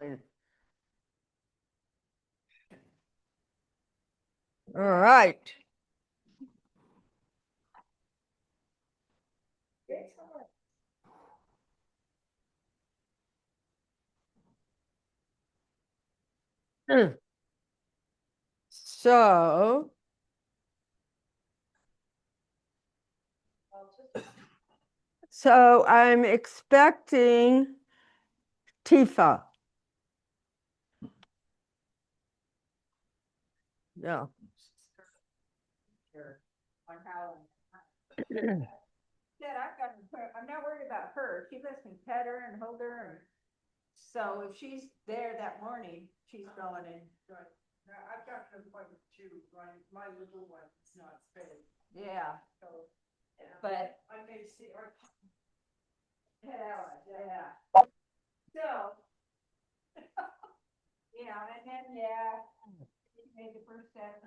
All right. Hmm. So, I'm expecting Tifa. Yeah. I'm not worried about her. She lets me pet her and hold her, and so if she's there that morning, she's going in. Right. Now, I've got an appointment too, my little one is not spayed. Yeah. So, but I may see her. Yeah. So, and then, she made the first step.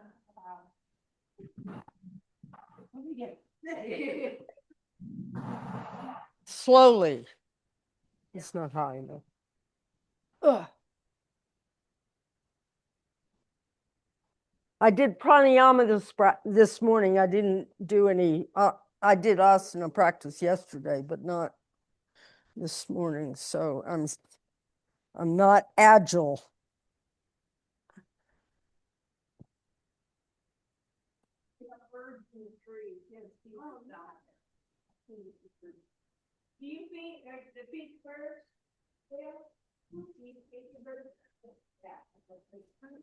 What do we get? Slowly. It's not high enough. Ugh. I did pranayama this morning. I didn't do any. I did asana practice yesterday, but not this morning. So I'm not agile. Do you feed the feed first?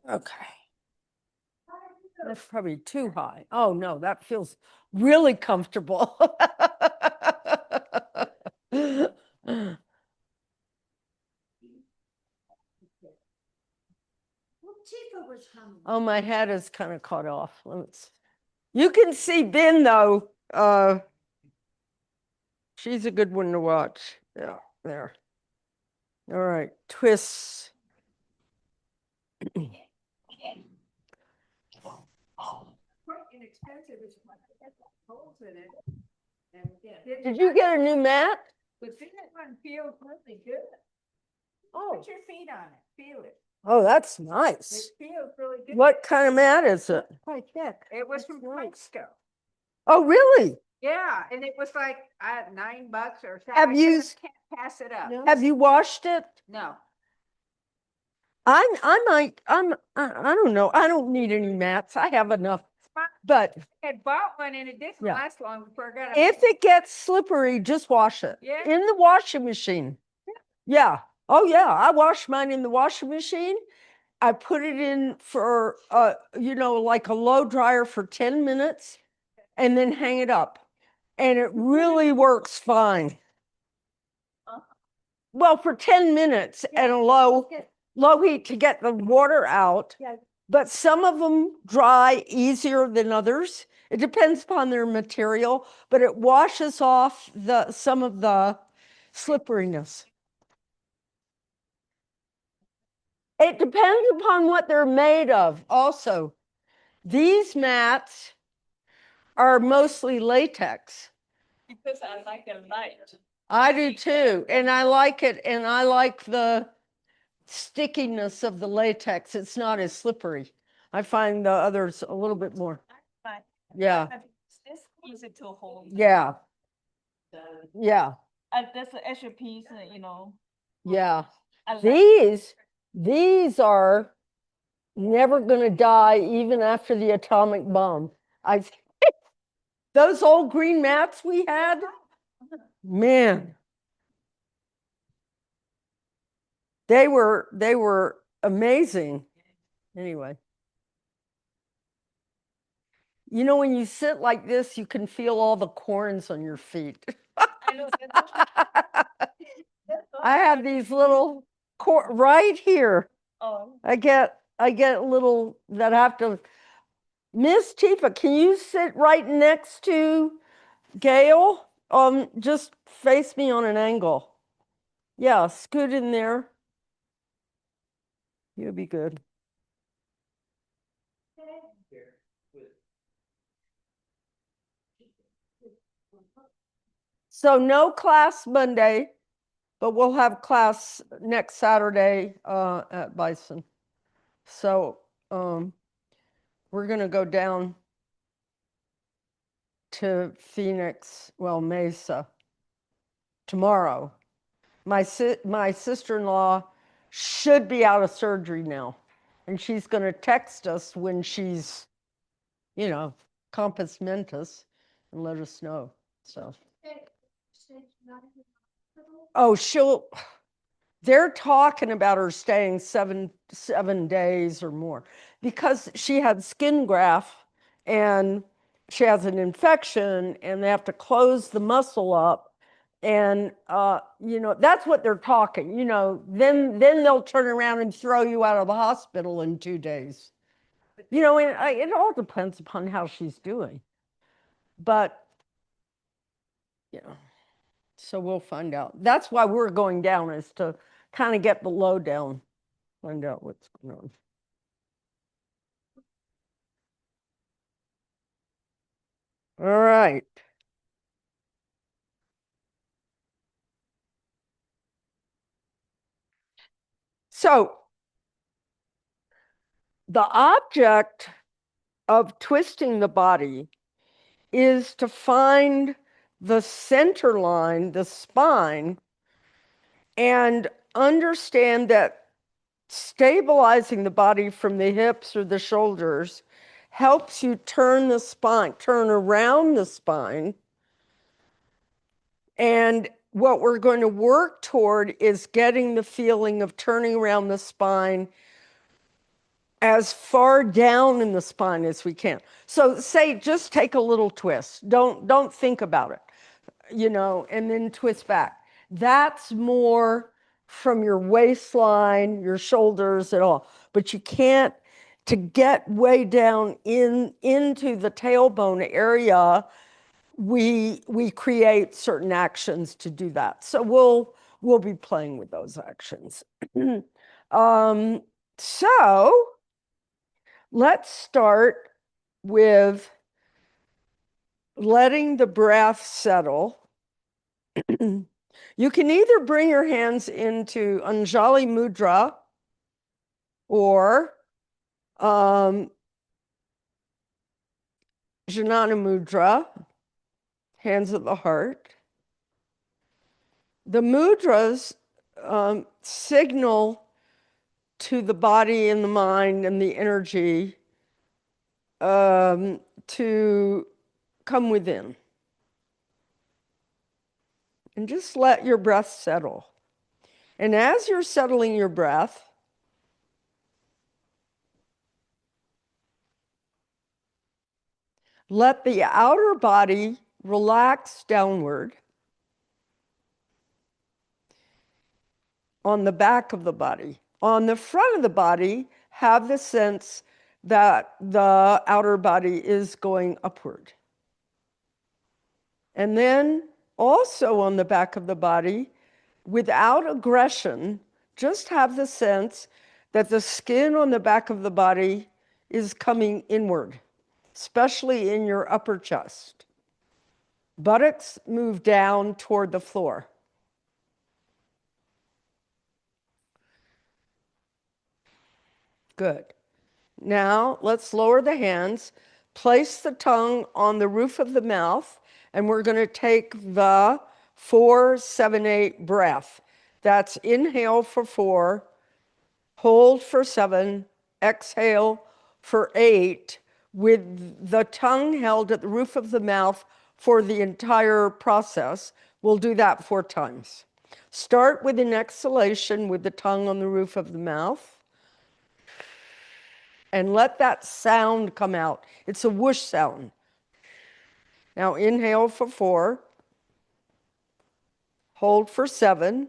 Okay. That's probably too high. Oh no, that feels really comfortable. Oh, my head is kind of cut off. You can see Ben though. She's a good one to watch. Yeah, there. All right, twists. Quite inexpensive. It's holes in it. And Did you get a new mat? the thing one feels really good. Oh, Put your feet on it. Feel it. oh, that's It nice. feels really good. What kind of mat is it? Quite thick. It was from Costco. Oh, really? Yeah, and it was like $9 or something. Have you Can't pass it up. have you washed it? No. I don't know. I don't need any mats. I have enough. But I had bought one and it didn't Yeah. last long before I got if it gets slippery, just wash it Yeah. in the washing machine. Yeah. Oh yeah. I wash mine in the washing machine. I put it in for like a low dryer for 10 minutes and then hang it up. And it really works fine. Well, for 10 minutes at a low heat to get the water out. Yeah. But some of them dry easier than others. It depends upon their material, but it washes off some of the slipperiness. It depends upon what they're made of. Also, these mats are mostly latex. Because I like it light. I do too. And I like it. And I like the stickiness of the latex. It's not as slippery. I find the others a little bit more. Yeah. This easy to hold. Yeah. Yeah. And that's an extra piece, Yeah. I like- These are never going to die even after the atomic bomb. Those old green mats we had, man, they were amazing. Anyway, when you sit like this, you can feel all the corns on your feet. I know. I have these little right here. Oh. I get little that have to. Miss Tifa, can you sit right next to Gail? Just face me on an angle. Yeah, scoot in there. You'll be good. So no class Monday. but we'll have class next Saturday at Bison. So we're going to go down to Phoenix, well, Mesa tomorrow. My sister-in-law should be out of surgery now, and she's going to text us when she's, compos mentis, and let us know. So, oh, they're talking about her staying seven days or more because she had skin graft and she has an infection and they have to close the muscle up. And, that's what they're talking, then they'll turn around and throw you out of the hospital in 2 days. And it all depends upon how she's doing. But, so we'll find out. That's why we're going down, is to kind of get the lowdown, find out what's going on. All right. So the object of twisting the body is to find the center line, the spine, and understand that stabilizing the body from the hips or the shoulders helps you turn the spine, turn around the spine. And what we're going to work toward is getting the feeling of turning around the spine as far down in the spine as we can. So say, just take a little twist. Don't think about it, and then twist back. That's more from your waistline, your shoulders at all. But you can't, to get way down into the tailbone area, we create certain actions to do that. So we'll be playing with those actions. So let's start with letting the breath settle. You can either bring your hands into Anjali Mudra or Jnana Mudra, hands at the heart. The mudras signal to the body and the mind and the energy to come within. And just let your breath settle. And as you're settling your breath, let the outer body relax downward on the back of the body. On the front of the body, have the sense that the outer body is going upward. And then also on the back of the body, without aggression, just have the sense that the skin on the back of the body is coming inward, especially in your upper chest. Buttocks move down toward the floor. Good. Now let's lower the hands, place the tongue on the roof of the mouth, and we're going to take the 4-7-8 breath. That's inhale for 4, hold for 7, exhale for 8, with the tongue held at the roof of the mouth for the entire process. We'll do that 4 times. Start with an exhalation with the tongue on the roof of the mouth. And let that sound come out. It's a whoosh sound. Now inhale for 4. Hold for 7.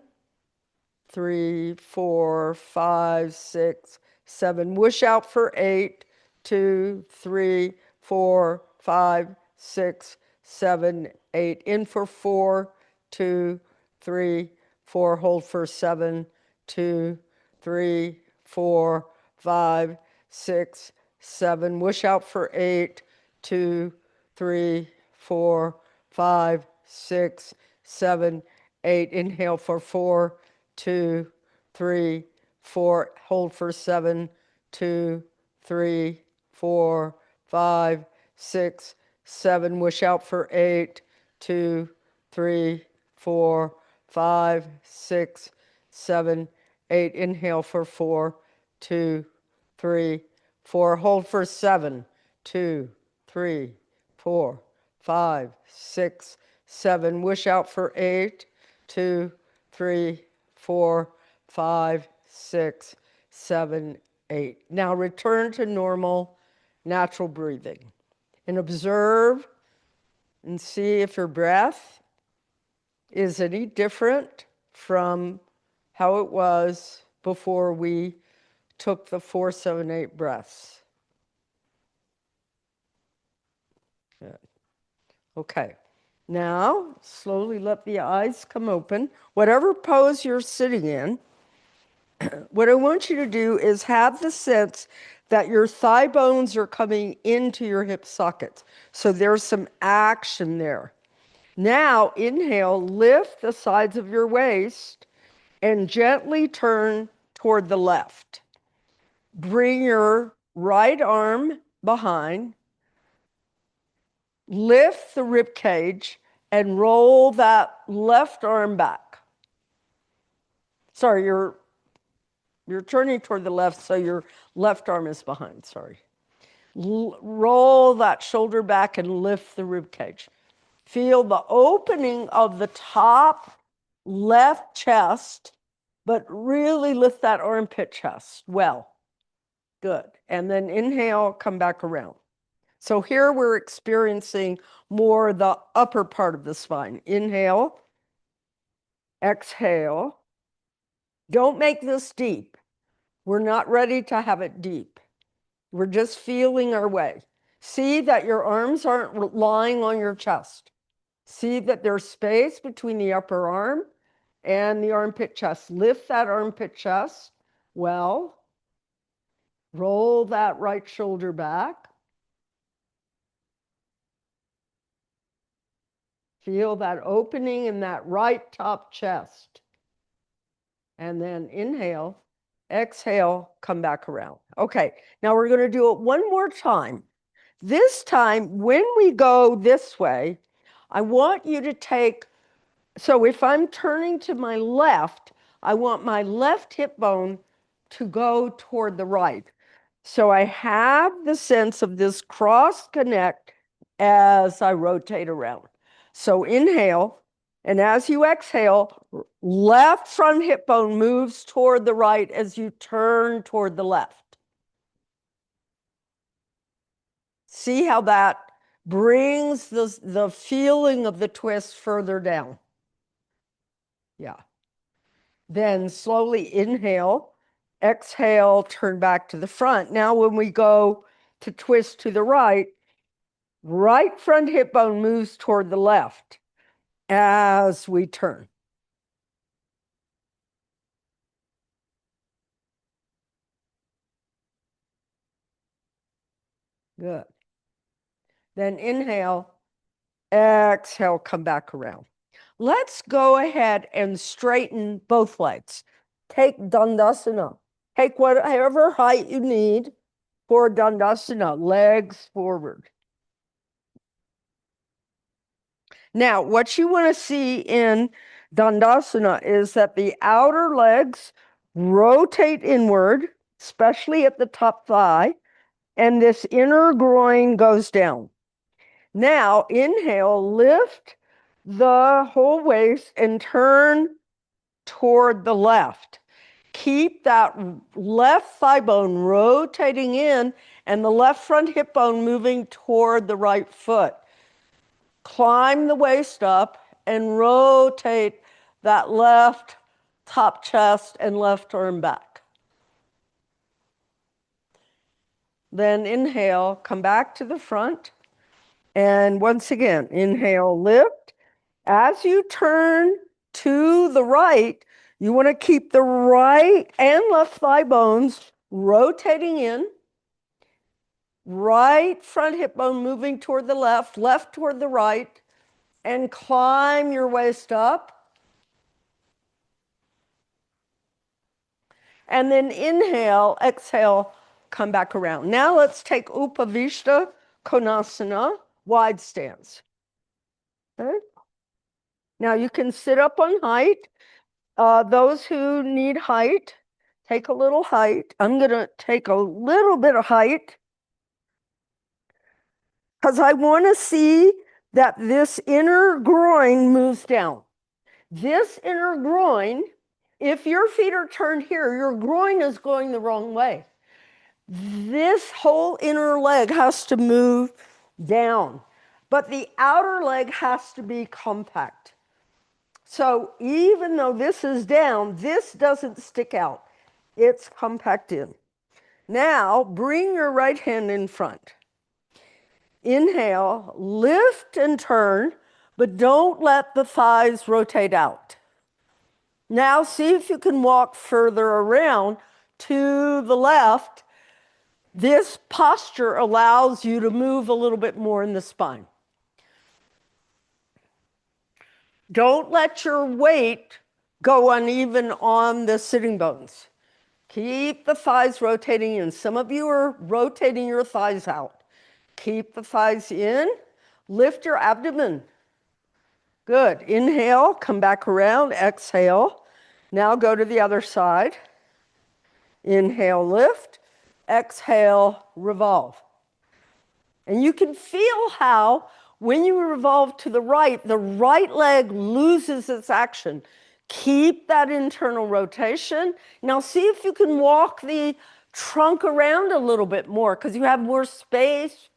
3, 4, 5, 6, 7. Whoosh out for 8. 2, 3, 4, 5, 6, 7, 8. In for 4. 2, 3, 4. Hold for 7. 2, 3, 4, 5, 6, 7. Whoosh out for 8. 2, 3, 4, 5, 6, 7, 8. Inhale for 4, 2, 3, 4. Hold for 7, 2, 3, 4, 5, 6, 7. Wish out for 8, 2, 3, 4, 5, 6, 7, 8. Inhale for 4, 2, 3, 4. Hold for 7, 2, 3, 4, 5, 6, 7. Wish out for 8, 2, 3, 4, 5, 6, 7, 8. Now return to normal, natural breathing and observe and see if your breath is any different from how it was before we took the 4, 7, 8 breaths. Good. Okay. Now, slowly let the eyes come open. Whatever pose you're sitting in, what I want you to do is have the sense that your thigh bones are coming into your hip sockets. So there's some action there. Now, inhale, lift the sides of your waist and gently turn toward the left. Bring your right arm behind, lift the rib cage, and roll that left arm back. Sorry, you're turning toward the left, so your left arm is behind, sorry. Roll that shoulder back and lift the rib cage. Feel the opening of the top left chest, but really lift that armpit chest well. Good. And then inhale, come back around. So here we're experiencing more the upper part of the spine. Inhale, exhale. Don't make this deep. We're not ready to have it deep. We're just feeling our way. See that your arms aren't lying on your chest. See that there's space between the upper arm and the armpit chest. Lift that armpit chest well. Roll that right shoulder back. Feel that opening in that right top chest. And then inhale, exhale, come back around. Okay, now we're going to do it one more time. This time, when we go this way, I want you to take, so if I'm turning to my left, I want my left hip bone to go toward the right. So I have the sense of this cross connect as I rotate around. So inhale, and as you exhale, left front hip bone moves toward the right as you turn toward the left. See how that brings the feeling of the twist further down. Yeah. Then slowly inhale, exhale, turn back to the front. Now when we go to twist to the right, right front hip bone moves toward the left as we turn. Good. Then inhale, exhale, come back around. Let's go ahead and straighten both legs. Take Dandasana. Take whatever height you need for Dandasana, legs forward. Now, what you want to see in Dandasana is that the outer legs rotate inward, especially at the top thigh, and this inner groin goes down. Now, inhale, lift the whole waist and turn toward the left. Keep that left thigh bone rotating in and the left front hip bone moving toward the right foot. Climb the waist up and rotate that left top chest and left arm back. Then inhale, come back to the front. And once again, inhale, lift. As you turn to the right, you want to keep the right and left thigh bones rotating in. Right front hip bone moving toward the left, left toward the right, and climb your waist up And then inhale, exhale, come back around. Now let's take Upavishta Konasana, wide stance. Okay. Now you can sit up on height. Those who need height, take a little height. I'm going to take a little bit of height because I want to see that this inner groin moves down. This inner groin, if your feet are turned here, your groin is going the wrong way. This whole inner leg has to move down, but the outer leg has to be compact. So even though this is down, this doesn't stick out. It's compact in. Now, bring your right hand in front. Inhale, lift and turn, but don't let the thighs rotate out. Now, see if you can walk further around to the left. This posture allows you to move a little bit more in the spine. Don't let your weight go uneven on the sitting bones. Keep the thighs rotating in. Some of you are rotating your thighs out. Keep the thighs in. Lift your abdomen. Good. Inhale, come back around, exhale. Now go to the other side. Inhale, lift. Exhale, revolve. And you can feel how when you revolve to the right leg loses its action. Keep that internal rotation. Now see if you can walk the trunk around a little bit more because you have more space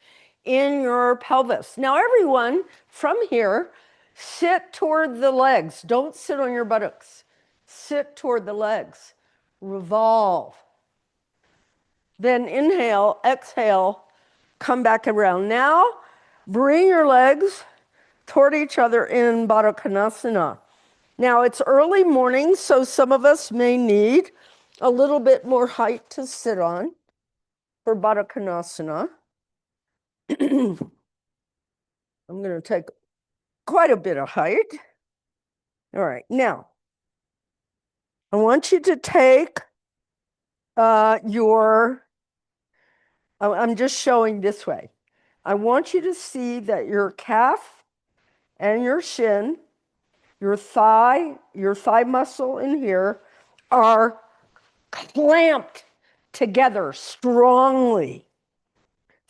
in your pelvis. Now everyone from here, sit toward the legs. Don't sit on your buttocks. Sit toward the legs. Revolve. Then inhale, exhale, come back around. Now, bring your legs toward each other in Baddha Konasana. Now, it's early morning, so some of us may need a little bit more height to sit on for Baddha Konasana. I'm going to take quite a bit of height. All right, now, I want you to take I'm just showing this way. I want you to see that your calf and your shin, your thigh muscle in here are clamped together strongly.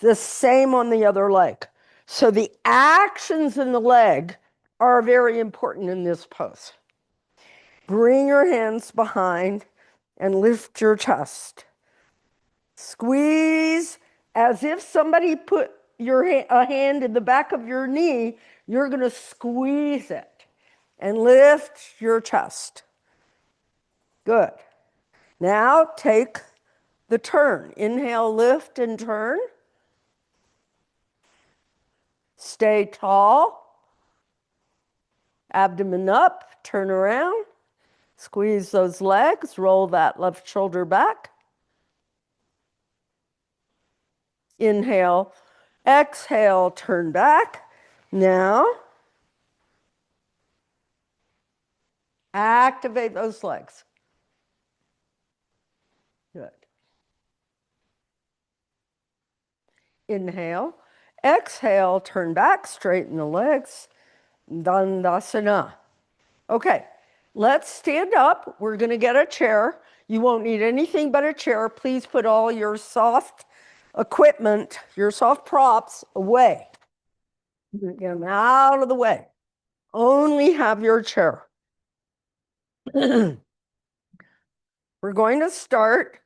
The same on the other leg. So the actions in the leg are very important in this pose. Bring your hands behind and lift your chest. Squeeze as if somebody put a hand in the back of your knee. You're going to squeeze it and lift your chest. Good. Now take the turn. Inhale, lift and turn. Stay tall. Abdomen up, turn around. Squeeze those legs, roll that left shoulder back. Inhale, exhale, turn back. Now, activate those legs. Good. Inhale, exhale, turn back, straighten the legs. Dandasana. Okay, let's stand up. We're going to get a chair. You won't need anything but a chair. Please put all your soft equipment, your soft props away. Get them out of the way. Only have your chair. We're going to start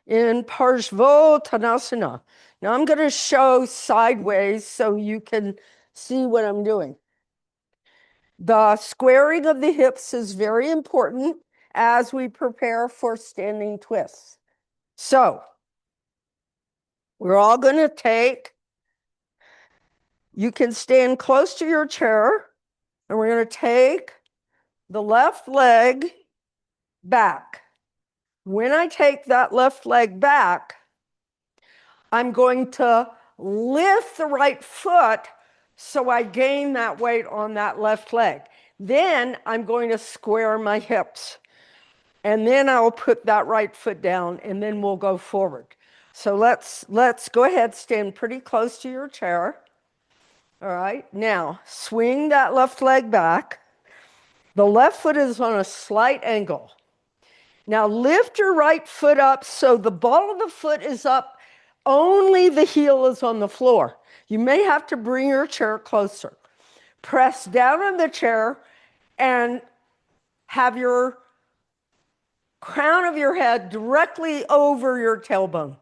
in Parsvottanasana. Now I'm going to show sideways so you can see what I'm doing. The squaring of the hips is very important as we prepare for standing twists. So we're all going to you can stand close to your chair, and we're going to take the left leg back. When I take that left leg back, I'm going to lift the right foot so I gain that weight on that left leg. Then I'm going to square my hips. And then I'll put that right foot down and then we'll go forward. So let's go ahead, stand pretty close to your chair. All right, now swing that left leg back. The left foot is on a slight angle. Now lift your right foot up so the ball of the foot is up, only the heel is on the floor. You may have to bring your chair closer. Press down on the chair and have your crown of your head directly over your tailbone.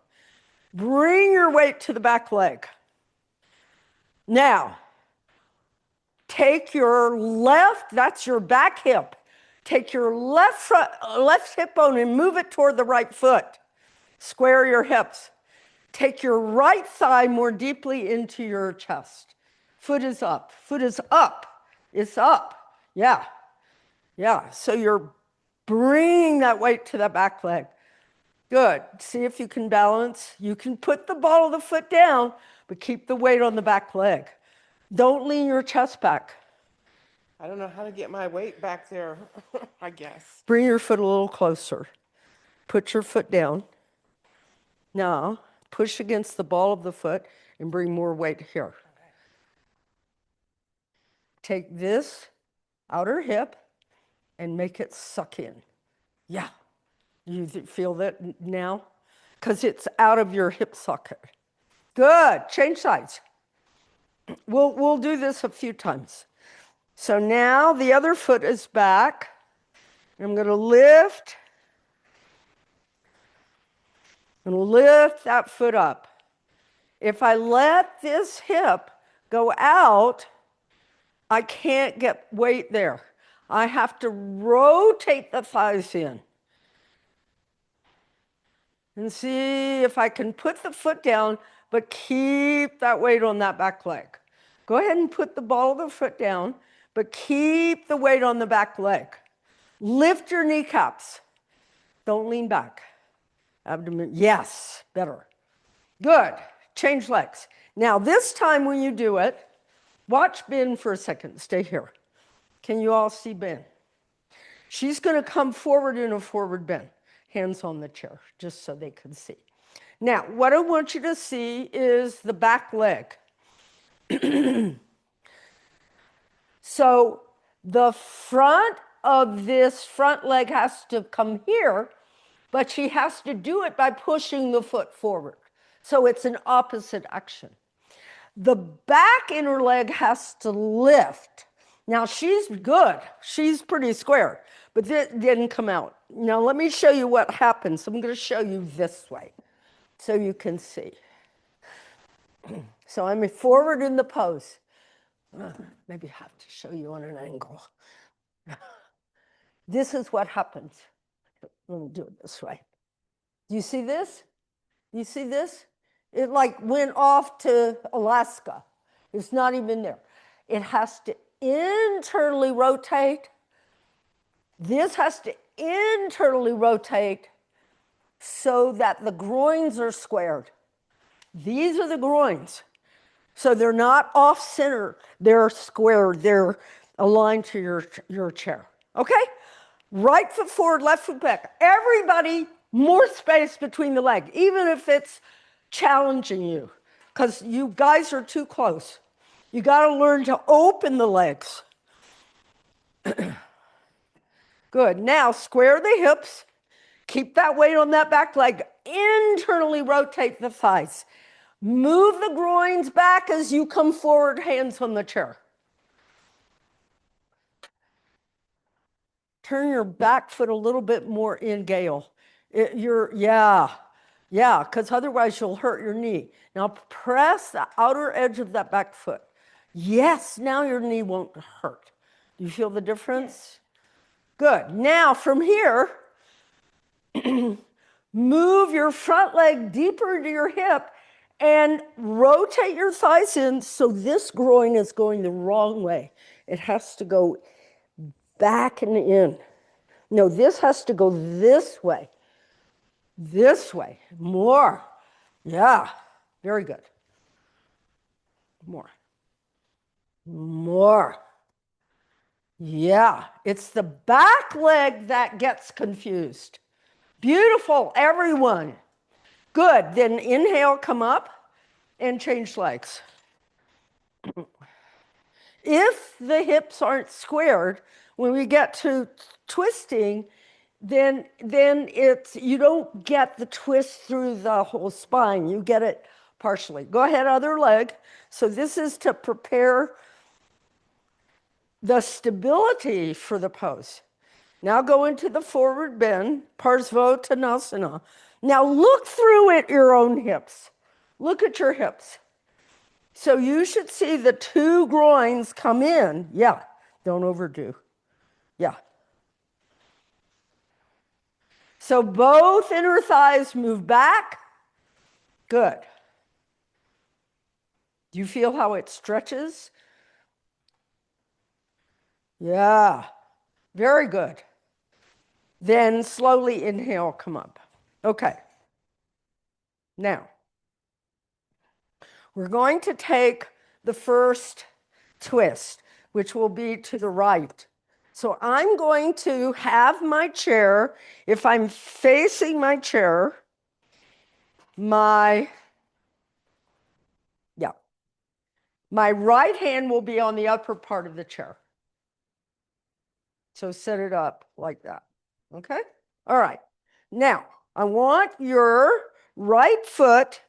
Bring your weight to the back leg. Now, take your left, that's your back hip. Take your left hip bone and move it toward the right foot. Square your hips. Take your right thigh more deeply into your chest. Foot is up. Foot is up. It's up. Yeah. Yeah. So you're bringing that weight to the back leg. Good. See if you can balance. You can put the ball of the foot down, but keep the weight on the back leg. Don't lean your chest back. I don't know how to get my weight back there, I guess. Bring your foot a little closer. Put your foot down. Now, push against the ball of the foot and bring more weight here. Take this outer hip and make it suck in. Yeah. You feel that now? Because it's out of your hip socket. Good. Change sides. We'll do this a few times. So now the other foot is back. I'm going to lift and lift that foot up. If I let this hip go out, I can't get weight there. I have to rotate the thighs in. And see if I can put the foot down, but keep that weight on that back leg. Go ahead and put the ball of the foot down, but keep the weight on the back leg. Lift your kneecaps. Don't lean back. Abdomen, yes, better. Good. Change legs. Now, this time when you do it, watch Ben for a second. Stay here. Can you all see Ben? She's going to come forward in a forward bend. Hands on the chair, just so they can see. Now, what I want you to see is the back leg. So the front of this front leg has to come here, but she has to do it by pushing the foot forward. So it's an opposite action. The back inner leg has to lift. Now she's good. She's pretty square, but it didn't come out. Now let me show you what happens. I'm going to show you this way so you can see. So I'm forward in the pose. Maybe I have to show you on an angle. This is what happens. Let me do it this way. Do you see this? You see this? It like went off to Alaska. It's not even there. It has to internally rotate. This has to internally rotate so that the groins are squared. These are the groins. So they're not off center, they're square, they're aligned to your chair. Okay? Right foot forward, left foot back. Everybody, more space between the leg, even if it's challenging you, because you guys are too close. You got to learn to open the legs. Good. Now square the hips. Keep that weight on that back leg. Internally rotate the thighs. Move the groins back as you come forward, hands on the chair. Turn your back foot a little bit more in, Gail. Yeah, because otherwise you'll hurt your knee. Now press the outer edge of that back foot. Yes, now your knee won't hurt. Do you feel the difference? Good. Now from here, move your front leg deeper into your hip and rotate your thighs in so this groin is going the wrong way. It has to go back and in. No, this has to go this way. This way. More. Yeah. Very good. More. More. Yeah, it's the back leg that gets confused. Beautiful, everyone. Good. Then inhale, come up and change legs. If the hips aren't squared, when we get to twisting, then it's you don't get the twist through the whole spine. You get it partially. Go ahead, other leg. So this is to prepare the stability for the pose. Now go into the forward bend, Parsvottanasana. Now look through at your own hips. Look at your hips. So you should see the two groins come in. Yeah, don't overdo. Yeah. So both inner thighs move back. Good. Do you feel how it stretches? Yeah, very good. Then slowly inhale, come up. Okay. Now, we're going to take the first twist, which will be to the right. So I'm going to have my chair, if I'm facing my chair, my right hand will be on the upper part of the chair. So set it up like that, okay? All right, now I want your right foot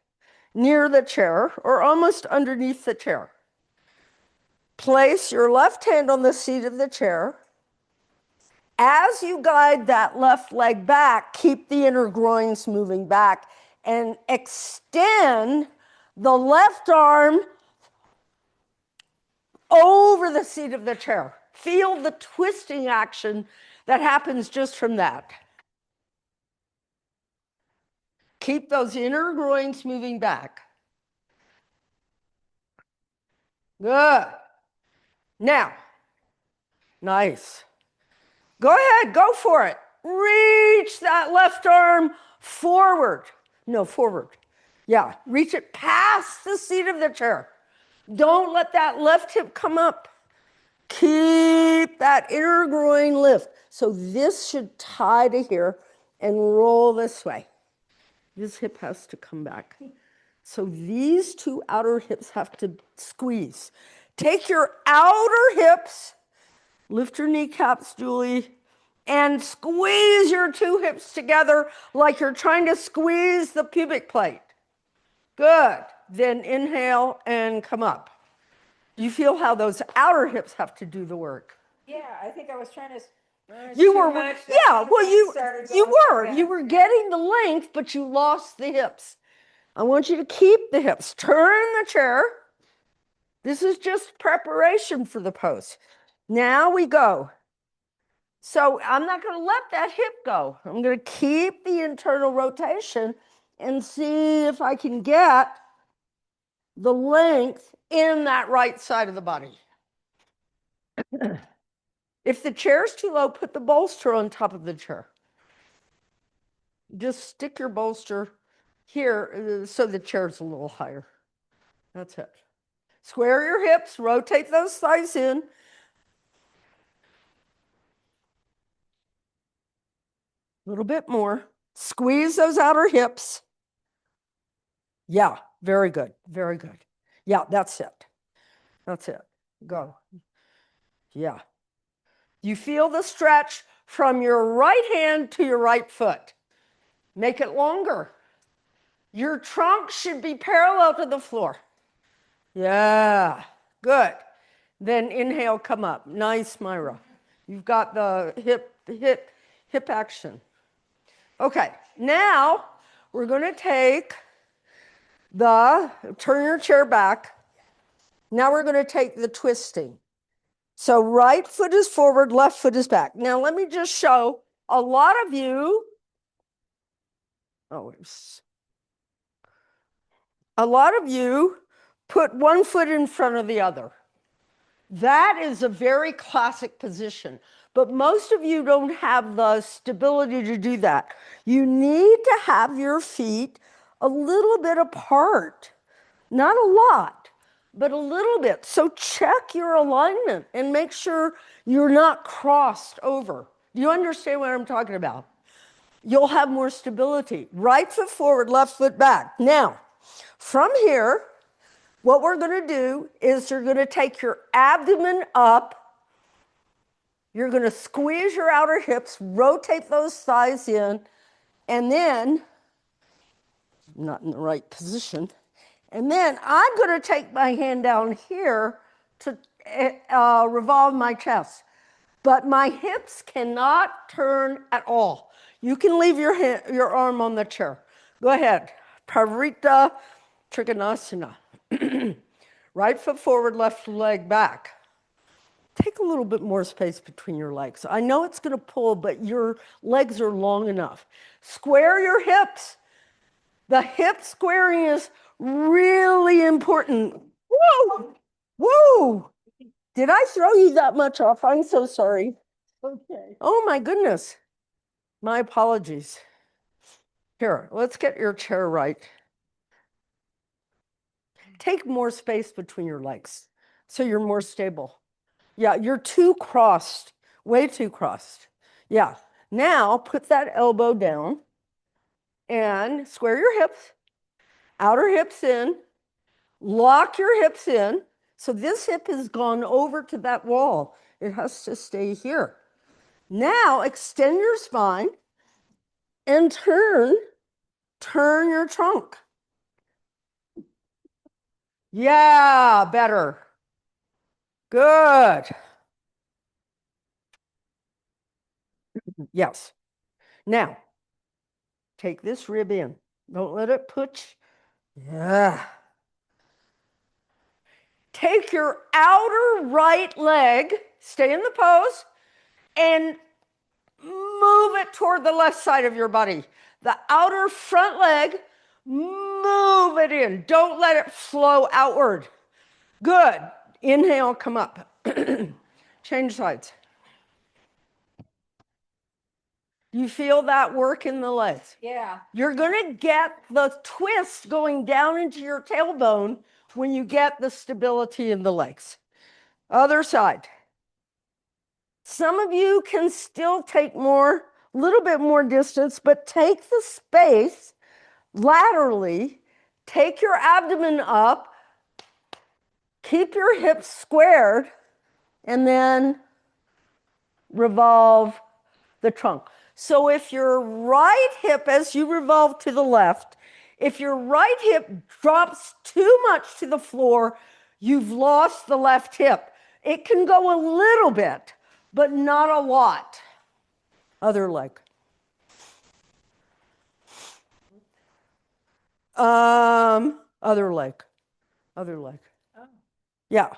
near the chair or almost underneath the chair. Place your left hand on the seat of the chair. As you guide that left leg back, keep the inner groins moving back and extend the left arm over the seat of the chair. Feel the twisting action that happens just from that. Keep those inner groins moving back. Good. Now, nice. Go ahead, go for it. Reach that left arm forward. No, forward. Yeah, reach it past the seat of the chair. Don't let that left hip come up. Keep that inner groin lift. So this should tie to here and roll this way. This hip has to come back. So these two outer hips have to squeeze. Take your outer hips, lift your kneecaps, Julie, and squeeze your two hips together like you're trying to squeeze the pubic plate. Good. Then inhale and come up. Do you feel how those outer hips have to do the work? Yeah, I think I was trying to. You were, yeah, well, you were getting the length, but you lost the hips. I want you to keep the hips. Turn the chair. This is just preparation for the pose. Now we go. So I'm not going to let that hip go. I'm going to keep the internal rotation and see if I can get the length in that right side of the body. If the chair's too low, put the bolster on top of the chair. Just stick your bolster here so the chair's a little higher. That's it. Square your hips, rotate those thighs in. A little bit more. Squeeze those outer hips. Yeah, very good, very good. Yeah, that's it. That's it. Go. Yeah. You feel the stretch from your right hand to your right foot. Make it longer. Your trunk should be parallel to the floor. Yeah, good. Then inhale, come up. Nice, Myra. You've got the hip action. Okay, now we're going to take turn your chair back. Now we're going to take the twisting. So right foot is forward, left foot is back. Now let me just show a lot of you. A lot of you put one foot in front of the other. That is a very classic position, but most of you don't have the stability to do that. You need to have your feet a little bit apart, not a lot, but a little bit. So check your alignment and make sure you're not crossed over. Do you understand what I'm talking about? You'll have more stability. Right foot forward, left foot back. Now, from here, what we're going to do is you're going to take your abdomen up. You're going to squeeze your outer hips, rotate those thighs in, and then, not in the right position, and then I'm going to take my hand down here to revolve my chest. But my hips cannot turn at all. You can leave your arm on the chair. Go ahead. Parvrita Trikonasana. Right foot forward, left leg back. Take a little bit more space between your legs. I know it's going to pull, but your legs are long enough. Square your hips. The hip squaring is really important. Woo! Woo! Did I throw you that much off? I'm so sorry. Okay. Oh my goodness. My apologies. Here, let's get your chair right. Take more space between your legs so you're more stable. Yeah, you're too crossed, way too crossed. Yeah, now put that elbow down and square your hips, outer hips in, lock your hips in. So this hip has gone over to that wall. It has to stay here. Now extend your spine and turn your trunk. Yeah, better. Good. Yes. Now, take this rib in. Don't let it push. Yeah. Take your outer right leg, stay in the pose, and move it toward the left side of your body. The outer front leg, move it in. Don't let it flow outward. Good. Inhale, come up. Change sides. You feel that work in the legs? Yeah. You're going to get the twist going down into your tailbone when you get the stability in the legs. Other side. Some of you can still take a little bit more distance, but take the space laterally, take your abdomen up, keep your hips squared, and then revolve the trunk. So if your right hip, as you revolve to the left, if your right hip drops too much to the floor, you've lost the left hip. It can go a little bit, but not a lot. Other leg. Other leg. Other leg. Oh. Yeah.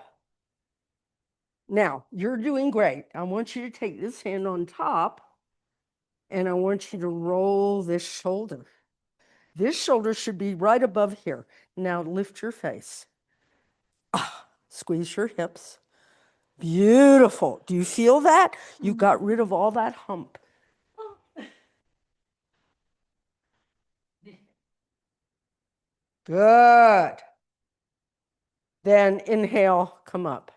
Now, you're doing great. I want you to take this hand on top, and I want you to roll this shoulder. This shoulder should be right above here. Now lift your face. Squeeze your hips. Beautiful. Do you feel that? You got rid of all that hump. Good. Then inhale, come up.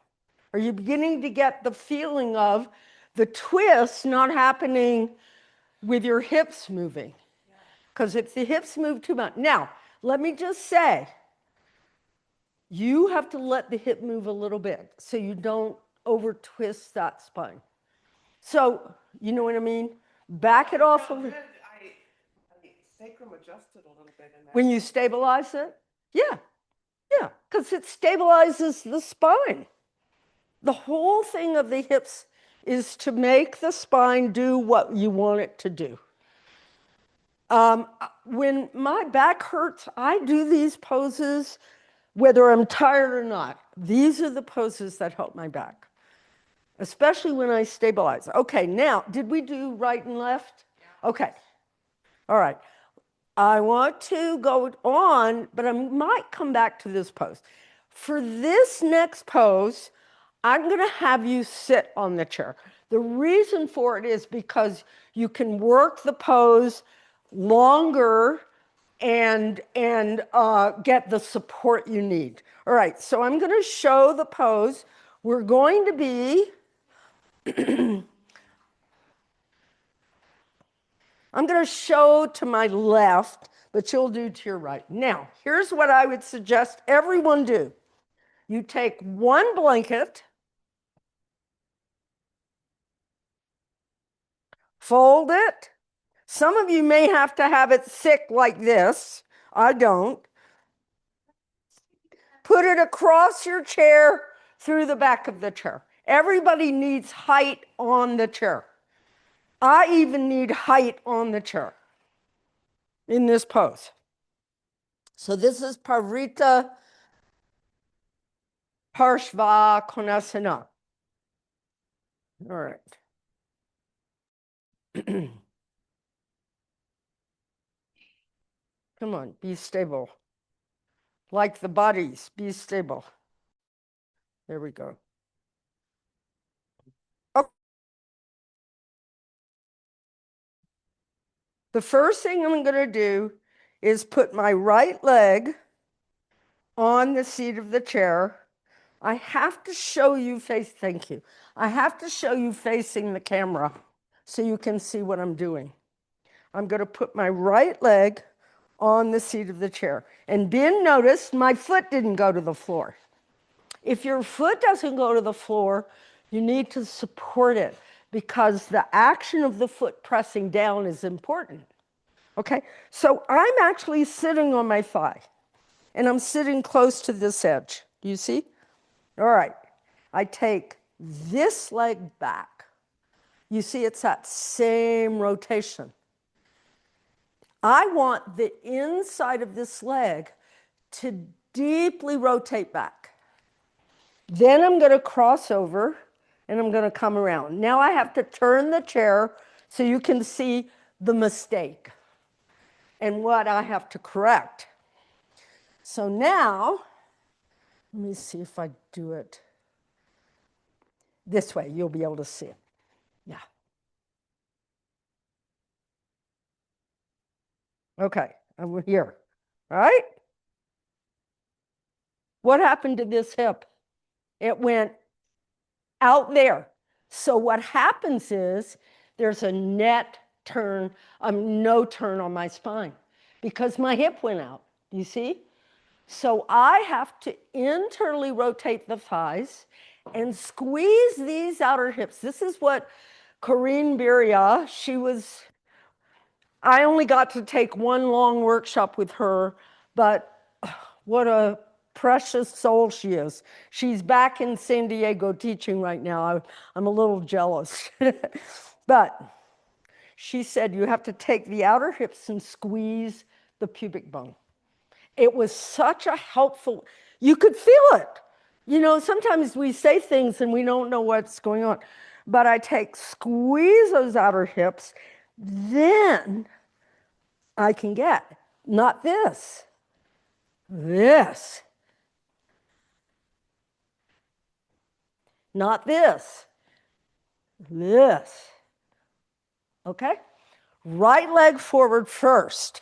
Are you beginning to get the feeling of the twist not happening with your hips moving? Because if the hips move too much. Now, let me just say, you have to let the hip move a little bit so you don't over twist that spine. So, you know what I mean? Back it off a little. I sacrum adjusted a little bit in that. When you stabilize it? Yeah, yeah, because it stabilizes the spine. The whole thing of the hips is to make the spine do what you want it to do. When my back hurts, I do these poses whether I'm tired or not. These are the poses that help my back, especially when I stabilize. Okay, now, did we do right and left? Yeah. Okay, all right. I want to go on, but I might come back to this pose. For this next pose, I'm going to have you sit on the chair. The reason for it is because you can work the pose longer and get the support you need. All right, so I'm going to show the pose. We're going to be, I'm going to show to my left, but you'll do to your right. Now, here's what I would suggest everyone do. You take one blanket, fold it. Some of you may have to have it thick like this. I don't. Put it across your chair through the back of the chair. Everybody needs height on the chair. I even need height on the chair in this pose. So this is Parvrita Parshva Konasana. All right. Come on, be stable. Like the bodies, be stable. There we go. Oh. The first thing I'm going to do is put my right leg on the seat of the chair. I have to show you thank you. I have to show you facing the camera so you can see what I'm doing. I'm going to put my right leg on the seat of the chair. And Ben noticed my foot didn't go to the floor. If your foot doesn't go to the floor, you need to support it because the action of the foot pressing down is important. Okay, so I'm actually sitting on my thigh and I'm sitting close to this edge. Do you see? All right, I take this leg back. You see, it's that same rotation. I want the inside of this leg to deeply rotate back. Then I'm going to cross over and I'm going to come around. Now I have to turn the chair so you can see the mistake and what I have to correct. So now, let me see if I do it this way. You'll be able to see it. Yeah. Okay, I'm here. All right? What happened to this hip? It went out there. So what happens is there's a net turn, no turn on my spine because my hip went out. You see? So I have to internally rotate the thighs and squeeze these outer hips. This is what Corinne Biria, I only got to take one long workshop with her, but what a precious soul she is. She's back in San Diego teaching right now. I'm a little jealous. But she said you have to take the outer hips and squeeze the pubic bone. It was such a helpful, you could feel it. You know, sometimes we say things and we don't know what's going on. But I squeeze those outer hips, then I can get, not this, this. Not this, this. Okay? Right leg forward first.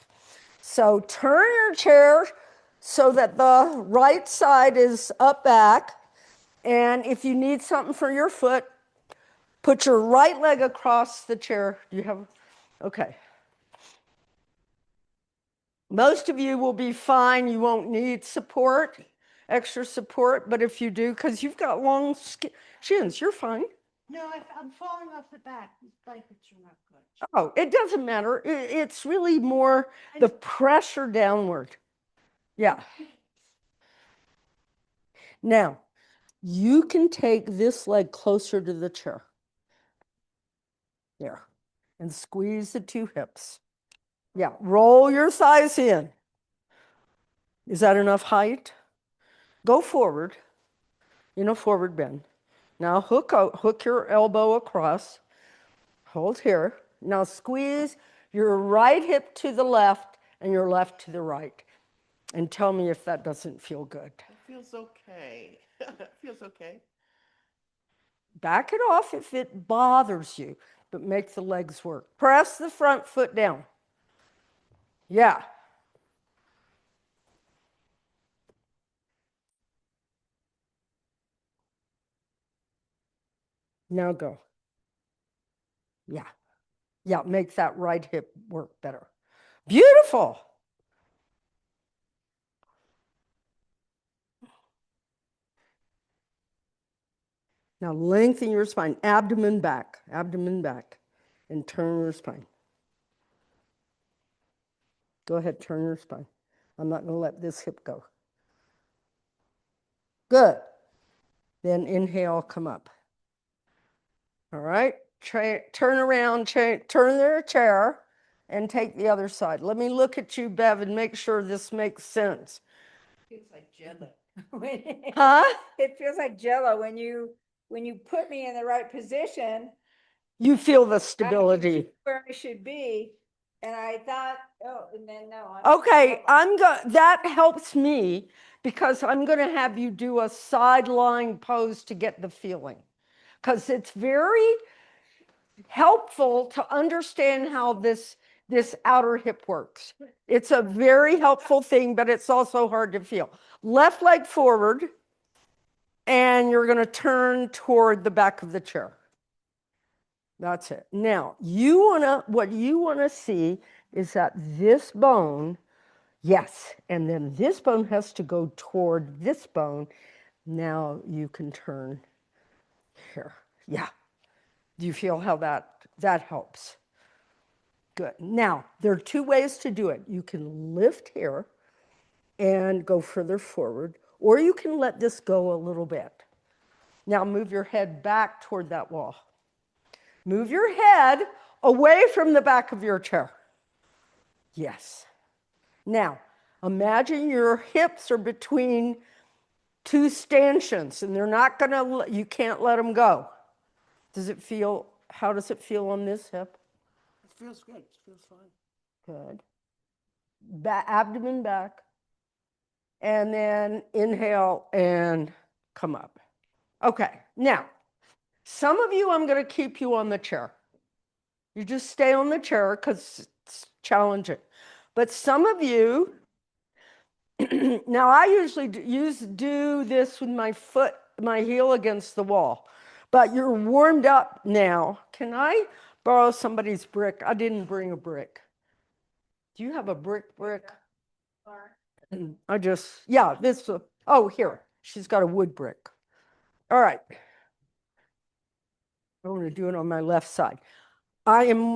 So turn your chair so that the right side is up back. And if you need something for your foot, put your right leg across the chair. Do you have, okay. Most of you will be fine. You won't need support, extra support. But if you do, because you've got long shins, you're fine. No, I'm falling off the back. These blankets are not good. Oh, it doesn't matter. It's really more the pressure downward. Yeah. Now, you can take this leg closer to the chair. There. And squeeze the two hips. Yeah. Roll your thighs in. Is that enough height? Go forward. Forward bend. Now hook your elbow across. Hold here. Now squeeze your right hip to the left and your left to the right. And tell me if that doesn't feel good. It feels okay. It feels okay. Back it off if it bothers you, but make the legs work. Press the front foot down. Yeah. Now go. Yeah. Yeah, make that right hip work better. Beautiful. Now lengthen your spine, abdomen back, and turn your spine. Go ahead, turn your spine. I'm not going to let this hip go. Good. Then inhale, come up. All right, turn around, turn their chair, and take the other side. Let me look at you, Bev, and make sure this makes sense. Feels like jello. Huh? It feels like jello when you put me in the right position. You feel the I stability. should be where I should be, and I thought, oh, and then no. I'm Okay, jello. that helps me because I'm going to have you do a sideline pose to get the feeling. Because it's very helpful to understand how this outer hip works. It's a very helpful thing, but it's also hard to feel. Left leg forward, and you're going to turn toward the back of the chair. That's it. Now, what you want to see is that this bone, yes, and then this bone has to go toward this bone. Now you can turn here. Yeah. Do you feel how that helps? Good. Now, there are two ways to do it. You can lift here and go further forward, or you can let this go a little bit. Now move your head back toward that wall. Move your head away from the back of your chair. Yes. Now, imagine your hips are between two stanchions and you can't let them go. How does it feel on this hip? It feels good. It feels fine. Good. Abdomen back. And then inhale and come up. Okay, now, some of you, I'm going to keep you on the chair. You just stay on the chair because it's challenging. But some of you, now I usually do this with my heel against the wall. But you're warmed up now. Can I borrow somebody's brick? I didn't bring a brick. Do you have a brick? Here, she's got a wood brick. All right. I'm going to do it on my left side. I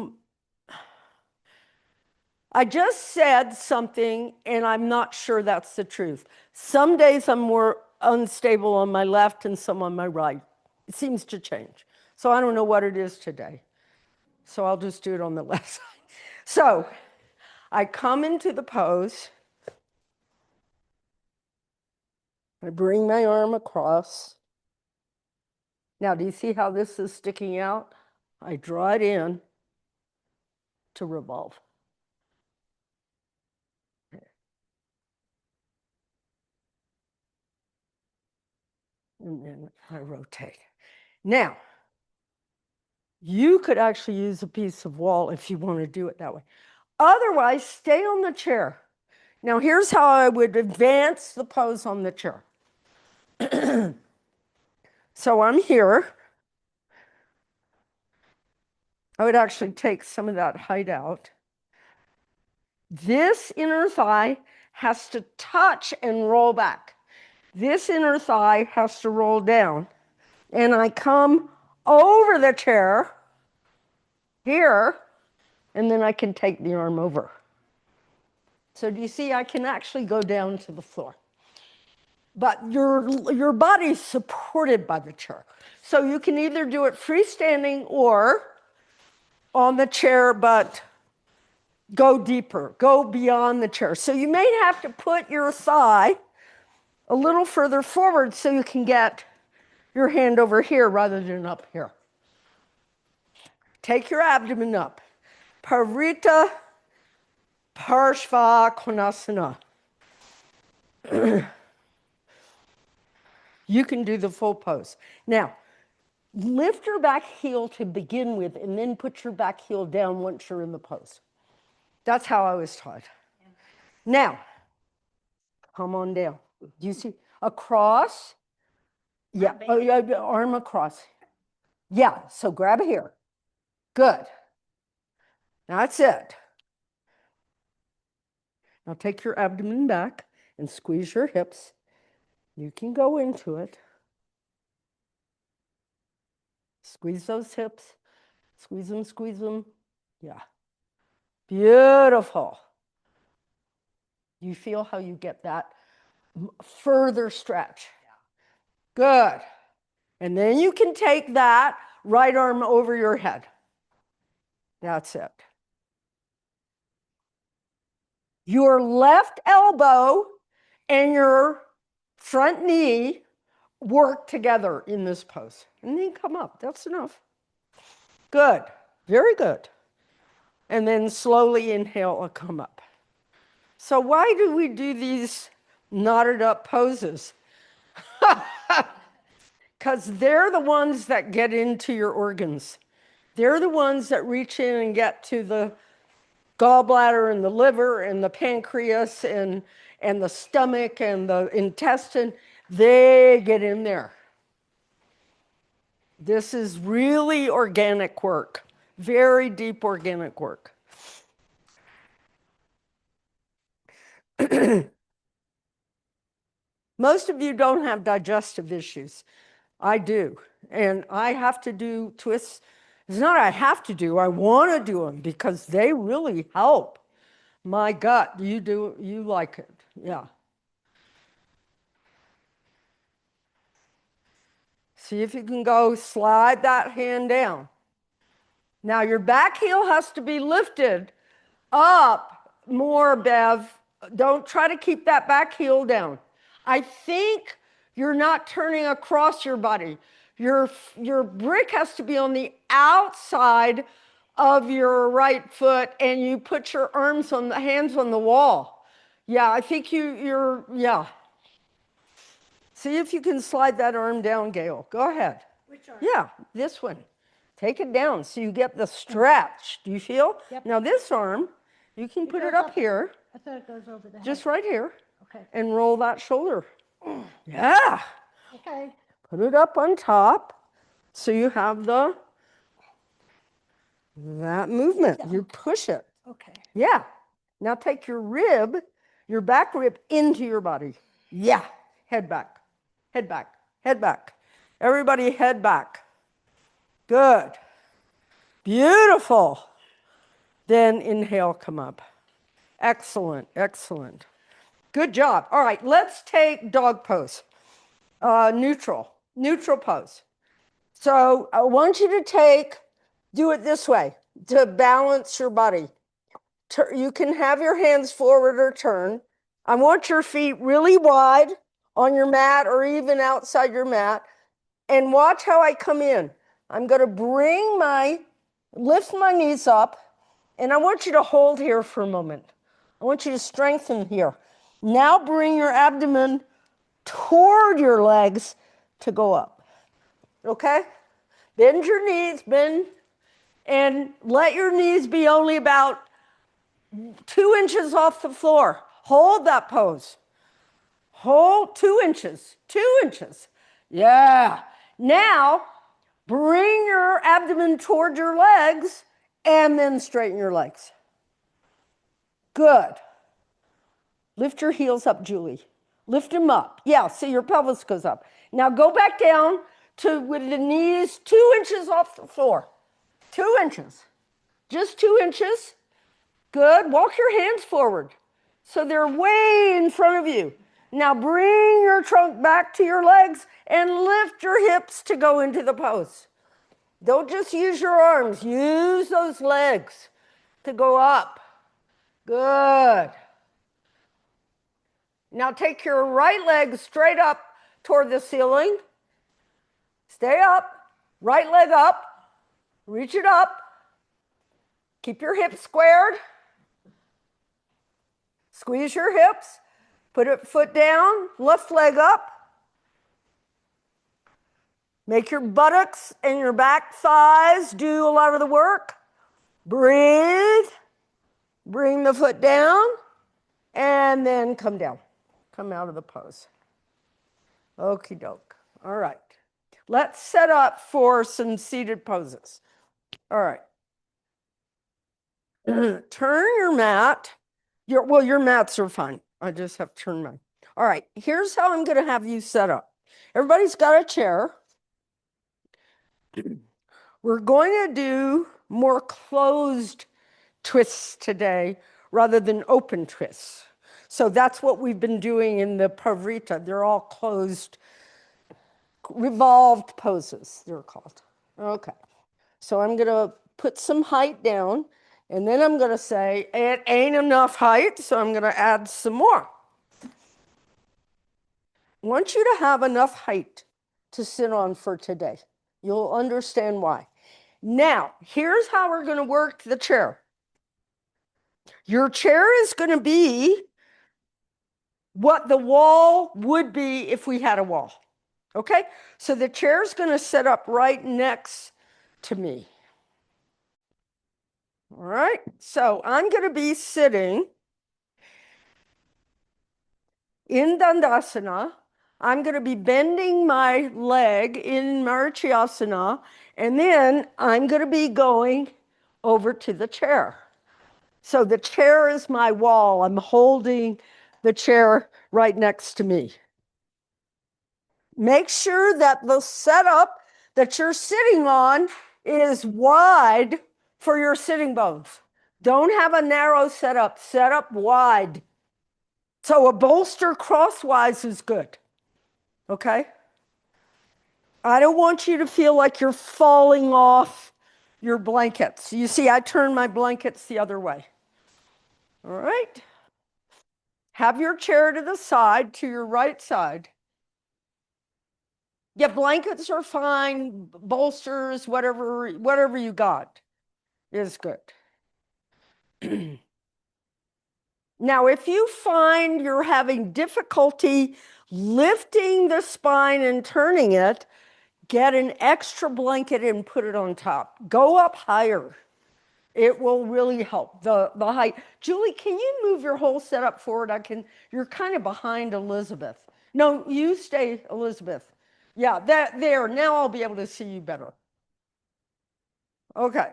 just said something, and I'm not sure that's the truth. Some days I'm more unstable on my left and some on my right. It seems to change. So I don't know what it is today. So I'll just do it on the left side. So I come into the pose. I bring my arm across. Now, do you see how this is sticking out? I draw it in to revolve. And then I rotate. Now, you could actually use a piece of wall if you want to do it that way. Otherwise, stay on the chair. Now, here's how I would advance the pose on the chair. So I'm here. I would actually take some of that height out. This inner thigh has to touch and roll back. This inner thigh has to roll down. And I come over the chair here, and then I can take the arm over. So do you see, I can actually go down to the floor. But your body's supported by the chair. So you can either do it freestanding or on the chair, but go deeper, go beyond the chair. So you may have to put your thigh a little further forward so you can get your hand over here rather than up here. Take your abdomen up. Parita Parshva Konasana. You can do the full pose. Now, lift your back heel to begin with and then put your back heel down once you're in the pose. That's how I was taught. Now, come on down. Do you see? Across. Yeah, arm across. Yeah, so grab it here. Good. That's it. Now take your abdomen back and squeeze your hips. You can go into it. Squeeze those hips. Squeeze them, squeeze them. Yeah. Beautiful. You feel how you get that further stretch. Good. And then you can take that right arm over your head. That's it. Your left elbow and your front knee work together in this pose. And then come up. That's enough. Good. Very good. And then slowly inhale and come up. So why do we do these knotted up poses? Because they're the ones that get into your organs. They're the ones that reach in and get to the gallbladder and the liver and the pancreas and the stomach and the intestine. They get in there. This is really organic work, very deep organic work. Most of you don't have digestive issues. I do. And I have to do twists. It's not I have to do, I want to do them because they really help my gut. You like it. Yeah. See if you can go slide that hand down. Now your back heel has to be lifted up more, Bev. Don't try to keep that back heel down. I think you're not turning across your body. Your brick has to be on the outside of your right foot and you put your hands on the wall. Yeah, I think yeah. See if you can slide that arm down, Gail. Go ahead. Which arm? Yeah, this one. Take it down so you get the stretch. Do you feel? Yep. Now this arm, you can put it up here, I thought it goes over the head. just right here, Okay. and roll that shoulder. Yeah. Okay. Put it up on top so you have that movement. You push it. Okay. Yeah. Now take your back rib into your body. Yeah. Head back. Head back. Head back. Everybody head back. Good. Beautiful. Then inhale, come up. Excellent, excellent. Good job. All right, let's take dog pose. Neutral pose. So I want you to do it this way to balance your body. You can have your hands forward or turn. I want your feet really wide on your mat or even outside your mat. And watch how I come in. I'm going to lift my knees up, and I want you to hold here for a moment. I want you to strengthen here. Now bring your abdomen toward your legs to go up. Okay? Bend your knees, and let your knees be only about 2 inches off the floor. Hold that pose. Hold 2 inches, 2 inches. Yeah. Now, bring your abdomen toward your legs and then straighten your legs. Good. Lift your heels up, Julie. Lift them up. Yeah, see your pelvis goes up. Now go back down with the knees 2 inches off the floor. 2 inches. Just 2 inches. Good. Walk your hands forward so they're way in front of you. Now bring your trunk back to your legs and lift your hips to go into the pose. Don't just use your arms. Use those legs to go up. Good. Now take your right leg straight up toward the ceiling. Stay up. Right leg up. Reach it up. Keep your hips squared. Squeeze your hips. Put a foot down, left leg up. Make your buttocks and your back thighs do a lot of the work. Breathe. Bring the foot down, and then come down. Come out of the pose. Okie doke. All right. Let's set up for some seated poses. All right. Turn your mat. Your mats are fine. I just have to turn mine. All right, here's how I'm going to have you set up. Everybody's got a chair. We're going to do more closed twists today rather than open twists. So that's what we've been doing in the Pavrita. They're all closed, revolved poses, they're called. Okay, so I'm going to put some height down, and then I'm going to say, it ain't enough height, so I'm going to add some more. I want you to have enough height to sit on for today. You'll understand why. Now, here's how we're going to work the chair. Your chair is going to be what the wall would be if we had a wall. Okay? So the chair is going to set up right next to me. All right? So I'm going to be sitting in Dandasana. I'm going to be bending my leg in Marichyasana, and then I'm going to be going over to the chair. So the chair is my wall. I'm holding the chair right next to me. Make sure that the setup that you're sitting on is wide for your sitting bones. Don't have a narrow setup. Set up wide. So a bolster crosswise is good. Okay? I don't want you to feel like you're falling off your blankets. You see, I turn my blankets the other way. All right? Have your chair to the side, to your right side. Yeah, blankets are fine, bolsters, whatever you got is good. Now, if you find you're having difficulty lifting the spine and turning it, get an extra blanket and put it on top. Go up higher. It will really help the height. Julie, can you move your whole setup forward? You're kind of behind Elizabeth. No, you stay, Elizabeth. Yeah, there. Now I'll be able to see you better. Okay.